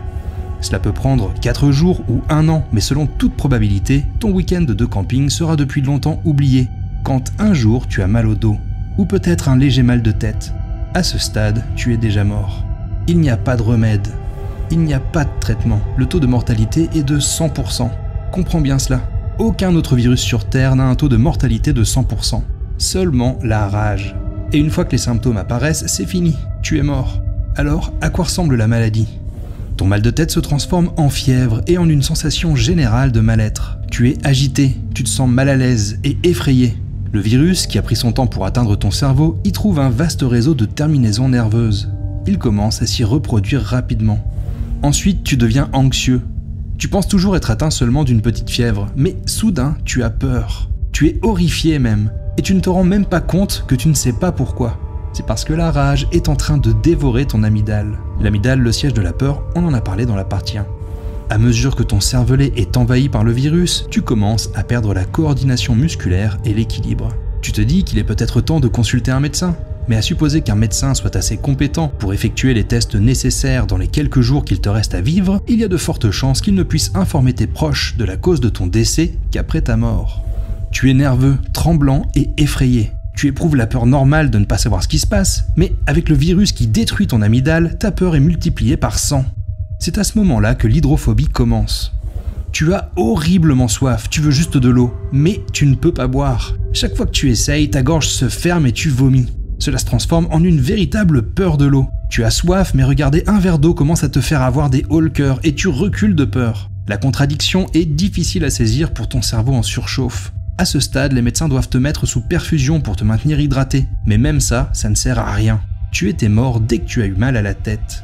Cela peut prendre 4 jours ou 1 an, mais selon toute probabilité, ton week-end de camping sera depuis longtemps oublié. Quand un jour tu as mal au dos, ou peut-être un léger mal de tête, à ce stade, tu es déjà mort. Il n'y a pas de remède, il n'y a pas de traitement, le taux de mortalité est de 100%. Comprends bien cela, aucun autre virus sur Terre n'a un taux de mortalité de 100%, seulement la rage. Et une fois que les symptômes apparaissent, c'est fini, tu es mort. Alors, à quoi ressemble la maladie ? Ton mal de tête se transforme en fièvre et en une sensation générale de mal-être. Tu es agité, tu te sens mal à l'aise et effrayé. Le virus, qui a pris son temps pour atteindre ton cerveau, y trouve un vaste réseau de terminaisons nerveuses. Il commence à s'y reproduire rapidement. Ensuite, tu deviens anxieux. Tu penses toujours être atteint seulement d'une petite fièvre, mais soudain, tu as peur. Tu es horrifié même, et tu ne te rends même pas compte que tu ne sais pas pourquoi. C'est parce que la rage est en train de dévorer ton amygdale. L'amygdale, le siège de la peur, on en a parlé dans la partie 1. À mesure que ton cervelet est envahi par le virus, tu commences à perdre la coordination musculaire et l'équilibre. Tu te dis qu'il est peut-être temps de consulter un médecin, mais à supposer qu'un médecin soit assez compétent pour effectuer les tests nécessaires dans les quelques jours qu'il te reste à vivre, il y a de fortes chances qu'il ne puisse informer tes proches de la cause de ton décès qu'après ta mort. Tu es nerveux, tremblant et effrayé. Tu éprouves la peur normale de ne pas savoir ce qui se passe, mais avec le virus qui détruit ton amygdale, ta peur est multipliée par 100. C'est à ce moment-là que l'hydrophobie commence. Tu as horriblement soif, tu veux juste de l'eau, mais tu ne peux pas boire. Chaque fois que tu essayes, ta gorge se ferme et tu vomis. Cela se transforme en une véritable peur de l'eau. Tu as soif, mais regarder un verre d'eau commence à te faire avoir des hauts le cœur et tu recules de peur. La contradiction est difficile à saisir pour ton cerveau en surchauffe. À ce stade, les médecins doivent te mettre sous perfusion pour te maintenir hydraté. Mais même ça ne sert à rien. Tu étais mort dès que tu as eu mal à la tête.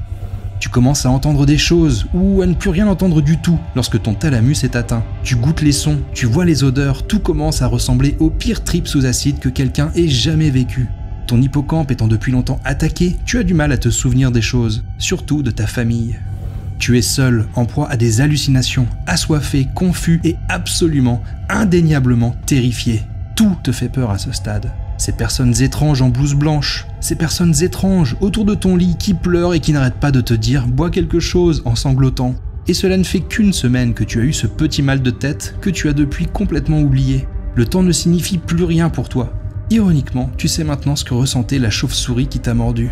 Tu commences à entendre des choses ou à ne plus rien entendre du tout lorsque ton thalamus est atteint. Tu goûtes les sons, tu vois les odeurs, tout commence à ressembler au pire trip sous acide que quelqu'un ait jamais vécu. Ton hippocampe étant depuis longtemps attaqué, tu as du mal à te souvenir des choses, surtout de ta famille. Tu es seul, en proie à des hallucinations, assoiffé, confus et absolument, indéniablement terrifié. Tout te fait peur à ce stade. Ces personnes étranges en blouse blanche, ces personnes étranges autour de ton lit qui pleurent et qui n'arrêtent pas de te dire « bois quelque chose » en sanglotant. Et cela ne fait qu'une semaine que tu as eu ce petit mal de tête que tu as depuis complètement oublié. Le temps ne signifie plus rien pour toi. Ironiquement, tu sais maintenant ce que ressentait la chauve-souris qui t'a mordu.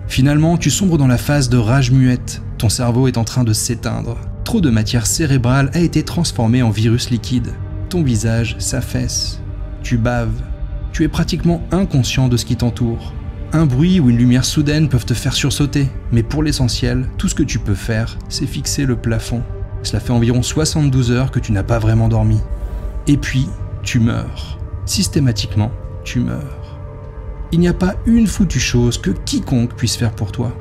Finalement, tu sombres dans la phase de rage muette. Ton cerveau est en train de s'éteindre. Trop de matière cérébrale a été transformée en virus liquide. Ton visage s'affaisse. Tu baves. Tu es pratiquement inconscient de ce qui t'entoure. Un bruit ou une lumière soudaine peuvent te faire sursauter, mais pour l'essentiel, tout ce que tu peux faire, c'est fixer le plafond. Cela fait environ 72 heures que tu n'as pas vraiment dormi. Et puis, tu meurs. Systématiquement, tu meurs. Il n'y a pas une foutue chose que quiconque puisse faire pour toi.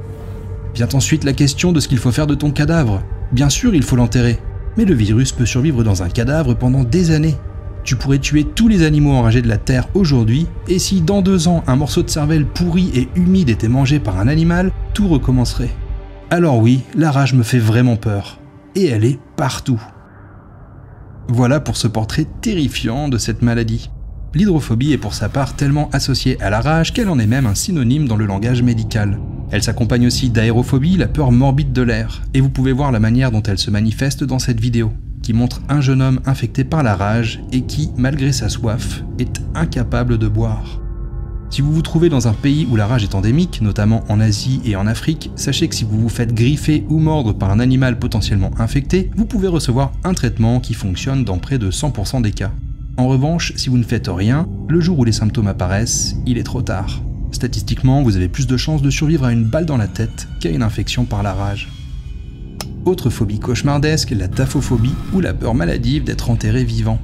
Vient ensuite la question de ce qu'il faut faire de ton cadavre. Bien sûr, il faut l'enterrer, mais le virus peut survivre dans un cadavre pendant des années. Tu pourrais tuer tous les animaux enragés de la Terre aujourd'hui, et si dans 2 ans un morceau de cervelle pourri et humide était mangé par un animal, tout recommencerait. Alors oui, la rage me fait vraiment peur. Et elle est partout. Voilà pour ce portrait terrifiant de cette maladie. L'hydrophobie est pour sa part tellement associée à la rage qu'elle en est même un synonyme dans le langage médical. Elle s'accompagne aussi d'aérophobie, la peur morbide de l'air, et vous pouvez voir la manière dont elle se manifeste dans cette vidéo, qui montre un jeune homme infecté par la rage et qui, malgré sa soif, est incapable de boire. Si vous vous trouvez dans un pays où la rage est endémique, notamment en Asie et en Afrique, sachez que si vous vous faites griffer ou mordre par un animal potentiellement infecté, vous pouvez recevoir un traitement qui fonctionne dans près de 100% des cas. En revanche, si vous ne faites rien, le jour où les symptômes apparaissent, il est trop tard. Statistiquement, vous avez plus de chances de survivre à une balle dans la tête qu'à une infection par la rage. Autre phobie cauchemardesque, la taphophobie ou la peur maladive d'être enterré vivant.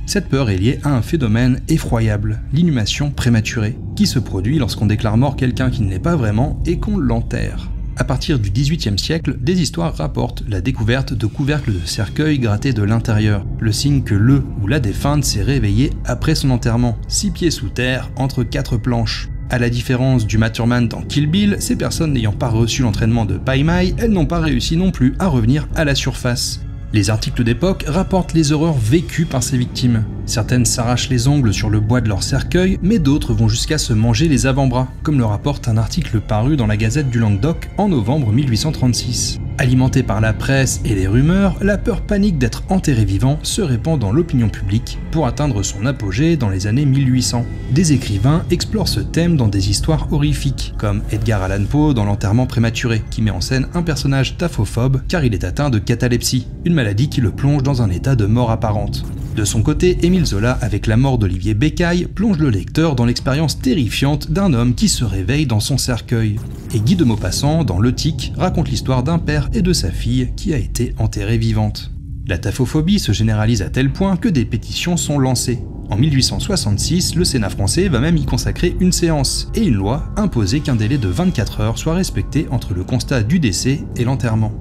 Cette peur est liée à un phénomène effroyable, l'inhumation prématurée, qui se produit lorsqu'on déclare mort quelqu'un qui ne l'est pas vraiment et qu'on l'enterre. À partir du XVIIIe siècle, des histoires rapportent la découverte de couvercles de cercueils grattés de l'intérieur, le signe que le ou la défunte s'est réveillée après son enterrement, 6 pieds sous terre, entre 4 planches. À la différence du Maturman dans Kill Bill, ces personnes n'ayant pas reçu l'entraînement de Pai Mei, elles n'ont pas réussi non plus à revenir à la surface. Les articles d'époque rapportent les horreurs vécues par ces victimes. Certaines s'arrachent les ongles sur le bois de leur cercueil, mais d'autres vont jusqu'à se manger les avant-bras, comme le rapporte un article paru dans la Gazette du Languedoc en novembre 1836. Alimentée par la presse et les rumeurs, la peur panique d'être enterré vivant se répand dans l'opinion publique pour atteindre son apogée dans les années 1800. Des écrivains explorent ce thème dans des histoires horrifiques, comme Edgar Allan Poe dans L'enterrement prématuré, qui met en scène un personnage taphophobe car il est atteint de catalepsie, une maladie qui le plonge dans un état de mort apparente. De son côté, Émile Zola, avec La mort d'Olivier Bécaille, plonge le lecteur dans l'expérience terrifiante d'un homme qui se réveille dans son cercueil. Et Guy de Maupassant, dans Le Tic, raconte l'histoire d'un père et de sa fille qui a été enterrée vivante. La taphophobie se généralise à tel point que des pétitions sont lancées. En 1866, le Sénat français va même y consacrer une séance, et une loi imposait qu'un délai de 24 heures soit respecté entre le constat du décès et l'enterrement.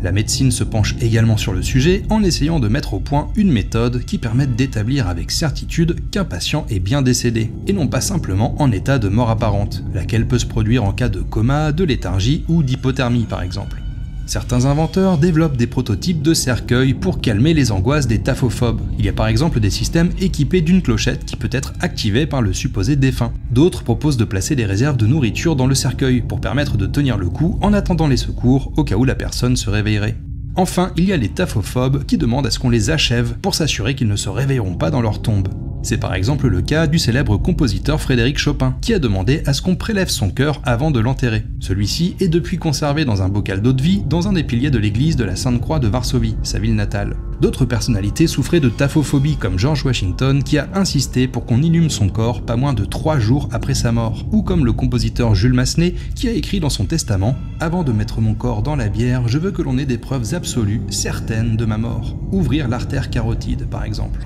La médecine se penche également sur le sujet en essayant de mettre au point une méthode qui permette d'établir avec certitude qu'un patient est bien décédé, et non pas simplement en état de mort apparente, laquelle peut se produire en cas de coma, de léthargie ou d'hypothermie par exemple. Certains inventeurs développent des prototypes de cercueils pour calmer les angoisses des taphophobes. Il y a par exemple des systèmes équipés d'une clochette qui peut être activée par le supposé défunt. D'autres proposent de placer des réserves de nourriture dans le cercueil pour permettre de tenir le coup en attendant les secours au cas où la personne se réveillerait. Enfin, il y a les taphophobes qui demandent à ce qu'on les achève pour s'assurer qu'ils ne se réveilleront pas dans leur tombe. C'est par exemple le cas du célèbre compositeur Frédéric Chopin, qui a demandé à ce qu'on prélève son cœur avant de l'enterrer. Celui-ci est depuis conservé dans un bocal d'eau-de-vie dans un des piliers de l'église de la Sainte-Croix de Varsovie, sa ville natale. D'autres personnalités souffraient de taphophobie, comme George Washington, qui a insisté pour qu'on inhume son corps pas moins de 3 jours après sa mort, ou comme le compositeur Jules Massenet, qui a écrit dans son testament « Avant de mettre mon corps dans la bière, je veux que l'on ait des preuves absolues, certaines de ma mort. Ouvrir l'artère carotide, par exemple. »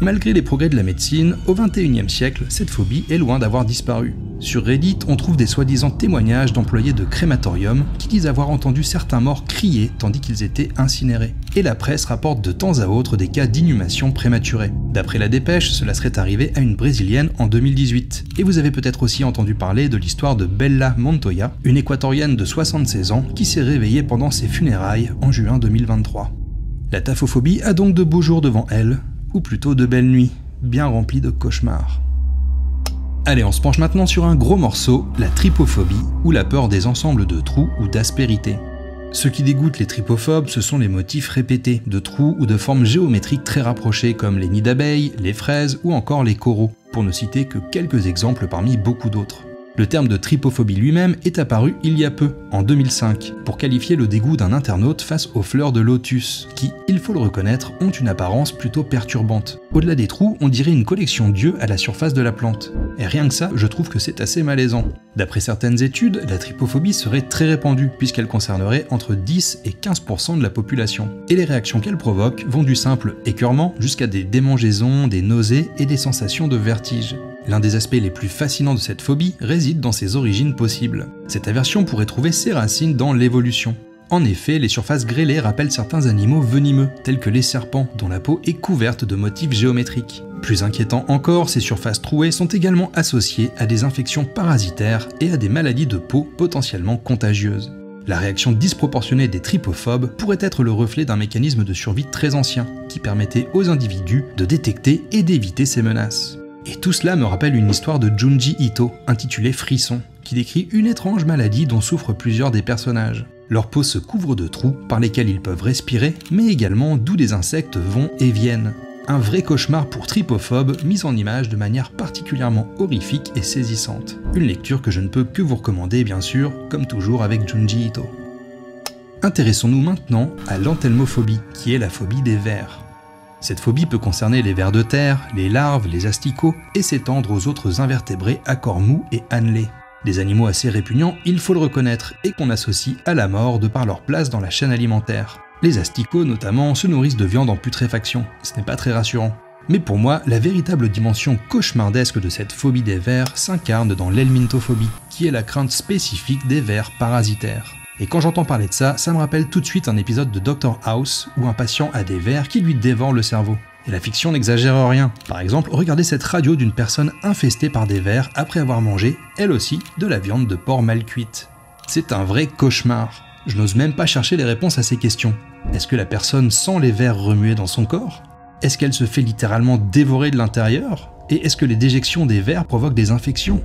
Malgré les progrès de la médecine, au XXIe siècle, cette phobie est loin d'avoir disparu. Sur Reddit, on trouve des soi-disant témoignages d'employés de crématorium qui disent avoir entendu certains morts crier tandis qu'ils étaient incinérés. Et la presse rapporte de temps à autre des cas d'inhumation prématurée. D'après la dépêche, cela serait arrivé à une Brésilienne en 2018. Et vous avez peut-être aussi entendu parler de l'histoire de Bella Montoya, une équatorienne de 76 ans qui s'est réveillée pendant ses funérailles en juin 2023. La taphophobie a donc de beaux jours devant elle, ou plutôt de belles nuits, bien remplies de cauchemars. Allez, on se penche maintenant sur un gros morceau, la trypophobie, ou la peur des ensembles de trous ou d'aspérités. Ce qui dégoûte les trypophobes, ce sont les motifs répétés, de trous ou de formes géométriques très rapprochées comme les nids d'abeilles, les fraises ou encore les coraux, pour ne citer que quelques exemples parmi beaucoup d'autres. Le terme de trypophobie lui-même est apparu il y a peu, en 2005, pour qualifier le dégoût d'un internaute face aux fleurs de lotus, qui, il faut le reconnaître, ont une apparence plutôt perturbante. Au-delà des trous, on dirait une collection d'yeux à la surface de la plante. Et rien que ça, je trouve que c'est assez malaisant. D'après certaines études, la trypophobie serait très répandue, puisqu'elle concernerait entre 10 et 15% de la population. Et les réactions qu'elle provoque vont du simple écœurement jusqu'à des démangeaisons, des nausées et des sensations de vertige. L'un des aspects les plus fascinants de cette phobie réside dans ses origines possibles. Cette aversion pourrait trouver ses racines dans l'évolution. En effet, les surfaces grêlées rappellent certains animaux venimeux, tels que les serpents, dont la peau est couverte de motifs géométriques. Plus inquiétant encore, ces surfaces trouées sont également associées à des infections parasitaires et à des maladies de peau potentiellement contagieuses. La réaction disproportionnée des trypophobes pourrait être le reflet d'un mécanisme de survie très ancien, qui permettait aux individus de détecter et d'éviter ces menaces. Et tout cela me rappelle une histoire de Junji Ito, intitulée Frisson, qui décrit une étrange maladie dont souffrent plusieurs des personnages. Leur peau se couvre de trous par lesquels ils peuvent respirer, mais également d'où des insectes vont et viennent. Un vrai cauchemar pour trypophobes, mis en image de manière particulièrement horrifique et saisissante. Une lecture que je ne peux que vous recommander bien sûr, comme toujours avec Junji Ito. Intéressons-nous maintenant à l'enthelmophobie, qui est la phobie des vers. Cette phobie peut concerner les vers de terre, les larves, les asticots et s'étendre aux autres invertébrés à corps mou et annelés. Des animaux assez répugnants, il faut le reconnaître, et qu'on associe à la mort de par leur place dans la chaîne alimentaire. Les asticots notamment se nourrissent de viande en putréfaction, ce n'est pas très rassurant. Mais pour moi, la véritable dimension cauchemardesque de cette phobie des vers s'incarne dans l'helminthophobie, qui est la crainte spécifique des vers parasitaires. Et quand j'entends parler de ça, ça me rappelle tout de suite un épisode de Dr House où un patient a des vers qui lui dévorent le cerveau. Et la fiction n'exagère rien. Par exemple, regardez cette radio d'une personne infestée par des vers après avoir mangé, elle aussi, de la viande de porc mal cuite. C'est un vrai cauchemar. Je n'ose même pas chercher les réponses à ces questions. Est-ce que la personne sent les vers remuer dans son corps? Est-ce qu'elle se fait littéralement dévorer de l'intérieur? Et est-ce que les déjections des vers provoquent des infections?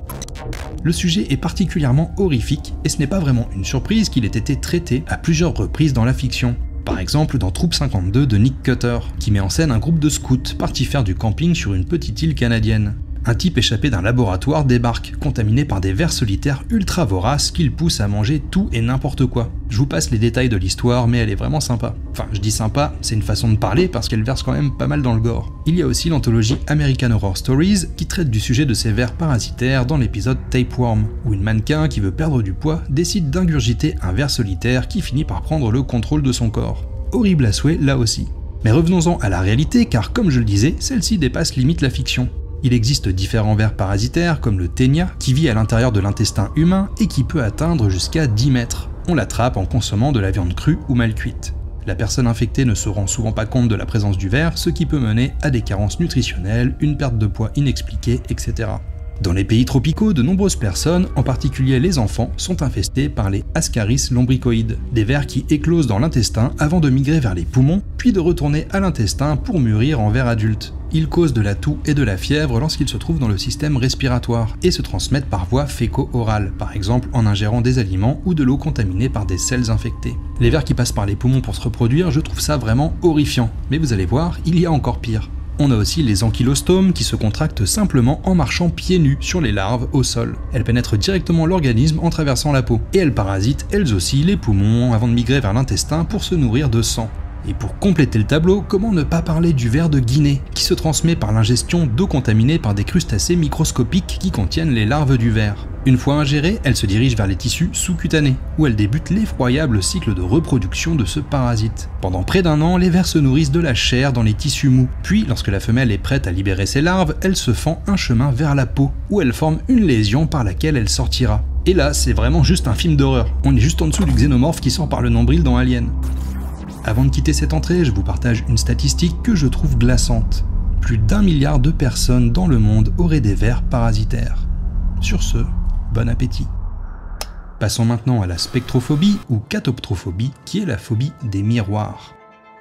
Le sujet est particulièrement horrifique et ce n'est pas vraiment une surprise qu'il ait été traité à plusieurs reprises dans la fiction. Par exemple dans Troop 52 de Nick Cutter, qui met en scène un groupe de scouts partis faire du camping sur une petite île canadienne. Un type échappé d'un laboratoire débarque, contaminé par des vers solitaires ultra voraces qui le poussent à manger tout et n'importe quoi. Je vous passe les détails de l'histoire, mais elle est vraiment sympa. Enfin, je dis sympa, c'est une façon de parler parce qu'elle verse quand même pas mal dans le gore. Il y a aussi l'anthologie American Horror Stories qui traite du sujet de ces vers parasitaires dans l'épisode Tapeworm, où une mannequin qui veut perdre du poids décide d'ingurgiter un ver solitaire qui finit par prendre le contrôle de son corps. Horrible à souhait là aussi. Mais revenons-en à la réalité car comme je le disais, celle-ci dépasse limite la fiction. Il existe différents vers parasitaires comme le ténia qui vit à l'intérieur de l'intestin humain et qui peut atteindre jusqu'à 10 mètres. On l'attrape en consommant de la viande crue ou mal cuite. La personne infectée ne se rend souvent pas compte de la présence du ver, ce qui peut mener à des carences nutritionnelles, une perte de poids inexpliquée, etc. Dans les pays tropicaux, de nombreuses personnes, en particulier les enfants, sont infestés par les Ascaris lombricoides, des vers qui éclosent dans l'intestin avant de migrer vers les poumons, puis de retourner à l'intestin pour mûrir en vers adultes. Ils causent de la toux et de la fièvre lorsqu'ils se trouvent dans le système respiratoire et se transmettent par voie féco-orale, par exemple en ingérant des aliments ou de l'eau contaminée par des sels infectés. Les vers qui passent par les poumons pour se reproduire, je trouve ça vraiment horrifiant, mais vous allez voir, il y a encore pire. On a aussi les ankylostomes qui se contractent simplement en marchant pieds nus sur les larves au sol. Elles pénètrent directement l'organisme en traversant la peau, et elles parasitent elles aussi les poumons avant de migrer vers l'intestin pour se nourrir de sang. Et pour compléter le tableau, comment ne pas parler du ver de Guinée, qui se transmet par l'ingestion d'eau contaminée par des crustacés microscopiques qui contiennent les larves du ver. Une fois ingérées, elles se dirigent vers les tissus sous-cutanés, où elles débutent l'effroyable cycle de reproduction de ce parasite. Pendant près d'1 an, les vers se nourrissent de la chair dans les tissus mous, puis lorsque la femelle est prête à libérer ses larves, elle se fend un chemin vers la peau, où elle forme une lésion par laquelle elle sortira. Et là, c'est vraiment juste un film d'horreur, on est juste en dessous du xénomorphe qui sort par le nombril dans Alien. Avant de quitter cette entrée, je vous partage une statistique que je trouve glaçante. Plus d'1 milliard de personnes dans le monde auraient des vers parasitaires. Sur ce, bon appétit. Passons maintenant à la spectrophobie ou catoptrophobie, qui est la phobie des miroirs.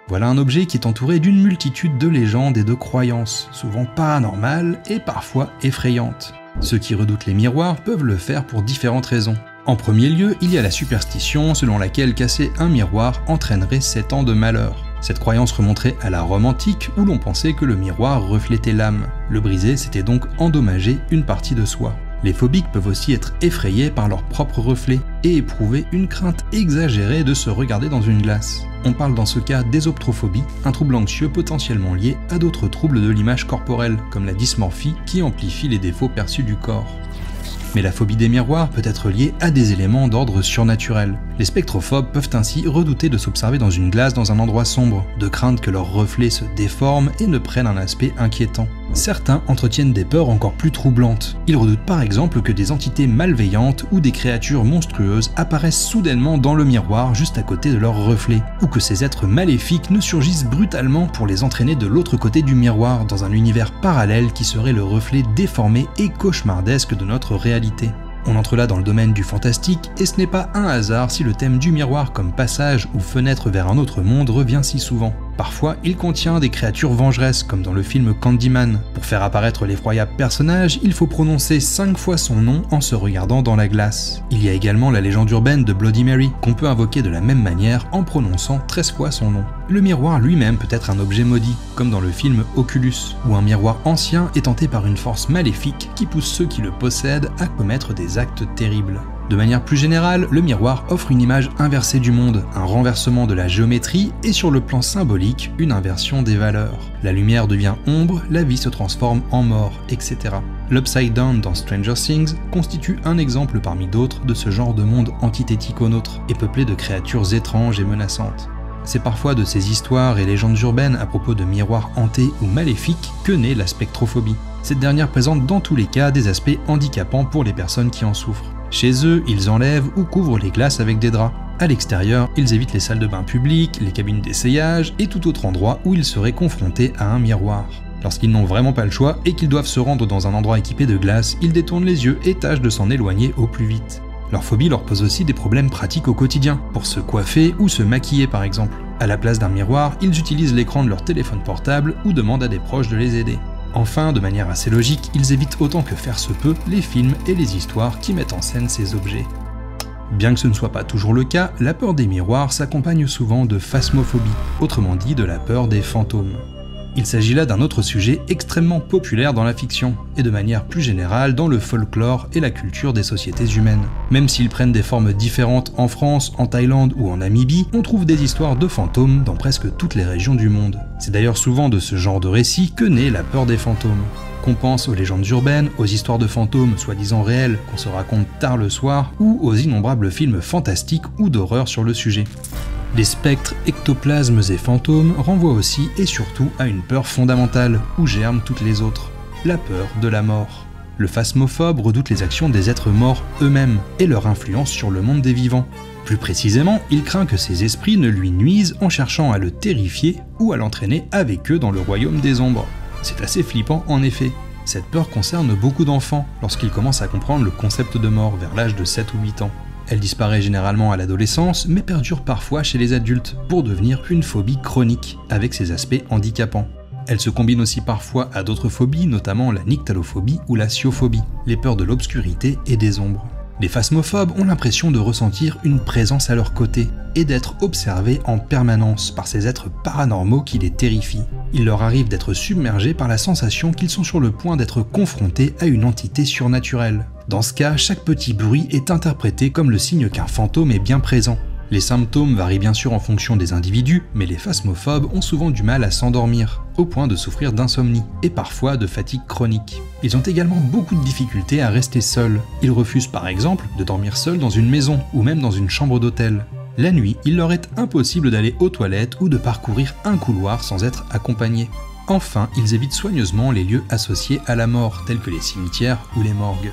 Voilà un objet qui est entouré d'une multitude de légendes et de croyances, souvent paranormales et parfois effrayantes. Ceux qui redoutent les miroirs peuvent le faire pour différentes raisons. En premier lieu, il y a la superstition selon laquelle casser un miroir entraînerait 7 ans de malheur. Cette croyance remonterait à la Rome antique où l'on pensait que le miroir reflétait l'âme. Le briser, c'était donc endommager une partie de soi. Les phobiques peuvent aussi être effrayés par leur propre reflet et éprouver une crainte exagérée de se regarder dans une glace. On parle dans ce cas d'ésoptrophobie, un trouble anxieux potentiellement lié à d'autres troubles de l'image corporelle, comme la dysmorphie qui amplifie les défauts perçus du corps. Mais la phobie des miroirs peut être liée à des éléments d'ordre surnaturel. Les spectrophobes peuvent ainsi redouter de s'observer dans une glace dans un endroit sombre, de crainte que leurs reflets se déforment et ne prennent un aspect inquiétant. Certains entretiennent des peurs encore plus troublantes. Ils redoutent par exemple que des entités malveillantes ou des créatures monstrueuses apparaissent soudainement dans le miroir juste à côté de leur reflet, ou que ces êtres maléfiques ne surgissent brutalement pour les entraîner de l'autre côté du miroir dans un univers parallèle qui serait le reflet déformé et cauchemardesque de notre réalité. On entre là dans le domaine du fantastique et ce n'est pas un hasard si le thème du miroir comme passage ou fenêtre vers un autre monde revient si souvent. Parfois, il contient des créatures vengeresses, comme dans le film Candyman. Pour faire apparaître l'effroyable personnage, il faut prononcer 5 fois son nom en se regardant dans la glace. Il y a également la légende urbaine de Bloody Mary, qu'on peut invoquer de la même manière en prononçant 13 fois son nom. Le miroir lui-même peut être un objet maudit, comme dans le film Oculus, où un miroir ancien est tenté par une force maléfique qui pousse ceux qui le possèdent à commettre des actes terribles. De manière plus générale, le miroir offre une image inversée du monde, un renversement de la géométrie et sur le plan symbolique, une inversion des valeurs. La lumière devient ombre, la vie se transforme en mort, etc. L'Upside Down dans Stranger Things constitue un exemple parmi d'autres de ce genre de monde antithétique au nôtre et peuplé de créatures étranges et menaçantes. C'est parfois de ces histoires et légendes urbaines à propos de miroirs hantés ou maléfiques que naît la spectrophobie. Cette dernière présente dans tous les cas des aspects handicapants pour les personnes qui en souffrent. Chez eux, ils enlèvent ou couvrent les glaces avec des draps. À l'extérieur, ils évitent les salles de bain publiques, les cabines d'essayage et tout autre endroit où ils seraient confrontés à un miroir. Lorsqu'ils n'ont vraiment pas le choix et qu'ils doivent se rendre dans un endroit équipé de glace, ils détournent les yeux et tâchent de s'en éloigner au plus vite. Leur phobie leur pose aussi des problèmes pratiques au quotidien, pour se coiffer ou se maquiller par exemple. À la place d'un miroir, ils utilisent l'écran de leur téléphone portable ou demandent à des proches de les aider. Enfin, de manière assez logique, ils évitent autant que faire se peut les films et les histoires qui mettent en scène ces objets. Bien que ce ne soit pas toujours le cas, la peur des miroirs s'accompagne souvent de phasmophobie, autrement dit de la peur des fantômes. Il s'agit là d'un autre sujet extrêmement populaire dans la fiction, et de manière plus générale dans le folklore et la culture des sociétés humaines. Même s'ils prennent des formes différentes en France, en Thaïlande ou en Namibie, on trouve des histoires de fantômes dans presque toutes les régions du monde. C'est d'ailleurs souvent de ce genre de récit que naît la peur des fantômes. Qu'on pense aux légendes urbaines, aux histoires de fantômes soi-disant réelles qu'on se raconte tard le soir, ou aux innombrables films fantastiques ou d'horreur sur le sujet. Les spectres, ectoplasmes et fantômes renvoient aussi et surtout à une peur fondamentale, où germent toutes les autres, la peur de la mort. Le phasmophobe redoute les actions des êtres morts eux-mêmes et leur influence sur le monde des vivants. Plus précisément, il craint que ces esprits ne lui nuisent en cherchant à le terrifier ou à l'entraîner avec eux dans le royaume des ombres. C'est assez flippant en effet. Cette peur concerne beaucoup d'enfants lorsqu'ils commencent à comprendre le concept de mort vers l'âge de 7 ou 8 ans. Elle disparaît généralement à l'adolescence, mais perdure parfois chez les adultes, pour devenir une phobie chronique, avec ses aspects handicapants. Elle se combine aussi parfois à d'autres phobies, notamment la nyctalophobie ou la sciophobie, les peurs de l'obscurité et des ombres. Les phasmophobes ont l'impression de ressentir une présence à leur côté, et d'être observés en permanence par ces êtres paranormaux qui les terrifient. Il leur arrive d'être submergés par la sensation qu'ils sont sur le point d'être confrontés à une entité surnaturelle. Dans ce cas, chaque petit bruit est interprété comme le signe qu'un fantôme est bien présent. Les symptômes varient bien sûr en fonction des individus, mais les phasmophobes ont souvent du mal à s'endormir, au point de souffrir d'insomnie, et parfois de fatigue chronique. Ils ont également beaucoup de difficultés à rester seuls. Ils refusent par exemple de dormir seuls dans une maison, ou même dans une chambre d'hôtel. La nuit, il leur est impossible d'aller aux toilettes ou de parcourir un couloir sans être accompagnés. Enfin, ils évitent soigneusement les lieux associés à la mort, tels que les cimetières ou les morgues.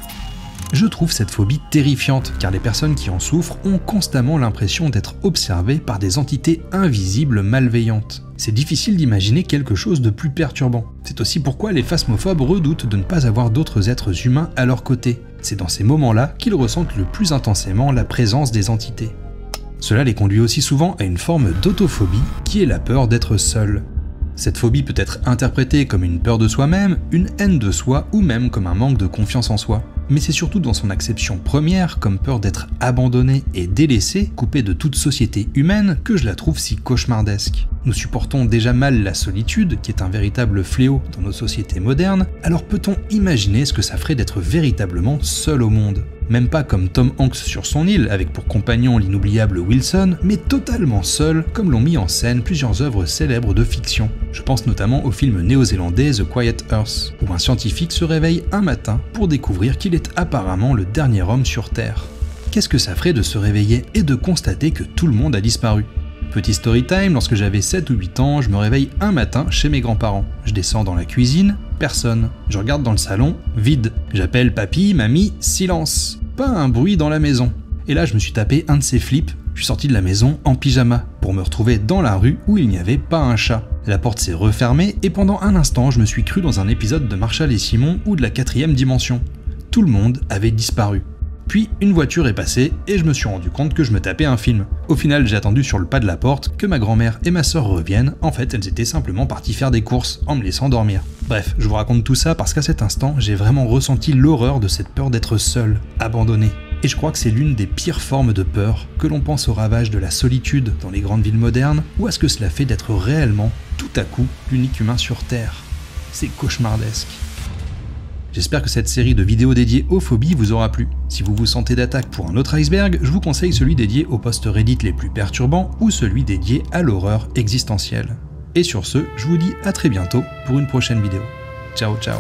Je trouve cette phobie terrifiante, car les personnes qui en souffrent ont constamment l'impression d'être observées par des entités invisibles malveillantes. C'est difficile d'imaginer quelque chose de plus perturbant. C'est aussi pourquoi les phasmophobes redoutent de ne pas avoir d'autres êtres humains à leur côté. C'est dans ces moments-là qu'ils ressentent le plus intensément la présence des entités. Cela les conduit aussi souvent à une forme d'autophobie, qui est la peur d'être seul. Cette phobie peut être interprétée comme une peur de soi-même, une haine de soi ou même comme un manque de confiance en soi. Mais c'est surtout dans son acception première, comme peur d'être abandonné et délaissé, coupé de toute société humaine, que je la trouve si cauchemardesque. Nous supportons déjà mal la solitude, qui est un véritable fléau dans nos sociétés modernes, alors peut-on imaginer ce que ça ferait d'être véritablement seul au monde ? Même pas comme Tom Hanks sur son île, avec pour compagnon l'inoubliable Wilson, mais totalement seul, comme l'ont mis en scène plusieurs œuvres célèbres de fiction. Je pense notamment au film néo-zélandais The Quiet Earth, où un scientifique se réveille un matin pour découvrir qu'il est apparemment le dernier homme sur Terre. Qu'est-ce que ça ferait de se réveiller et de constater que tout le monde a disparu ? Petit story time, lorsque j'avais 7 ou 8 ans, je me réveille un matin chez mes grands-parents. Je descends dans la cuisine, personne. Je regarde dans le salon, vide. J'appelle papy, mamie, silence. Pas un bruit dans la maison. Et là, je me suis tapé un de ces flips. Je suis sorti de la maison en pyjama pour me retrouver dans la rue où il n'y avait pas un chat. La porte s'est refermée et pendant un instant, je me suis cru dans un épisode de Marshall et Simon ou de la 4e dimension. Tout le monde avait disparu. Puis une voiture est passée et je me suis rendu compte que je me tapais un film. Au final, j'ai attendu sur le pas de la porte que ma grand-mère et ma sœur reviennent. En fait, elles étaient simplement parties faire des courses en me laissant dormir. Bref, je vous raconte tout ça parce qu'à cet instant, j'ai vraiment ressenti l'horreur de cette peur d'être seul, abandonné. Et je crois que c'est l'une des pires formes de peur, que l'on pense au ravage de la solitude dans les grandes villes modernes, ou à ce que cela fait d'être réellement, tout à coup, l'unique humain sur Terre. C'est cauchemardesque. J'espère que cette série de vidéos dédiées aux phobies vous aura plu. Si vous vous sentez d'attaque pour un autre iceberg, je vous conseille celui dédié aux posts Reddit les plus perturbants ou celui dédié à l'horreur existentielle. Et sur ce, je vous dis à très bientôt pour une prochaine vidéo. Ciao ciao.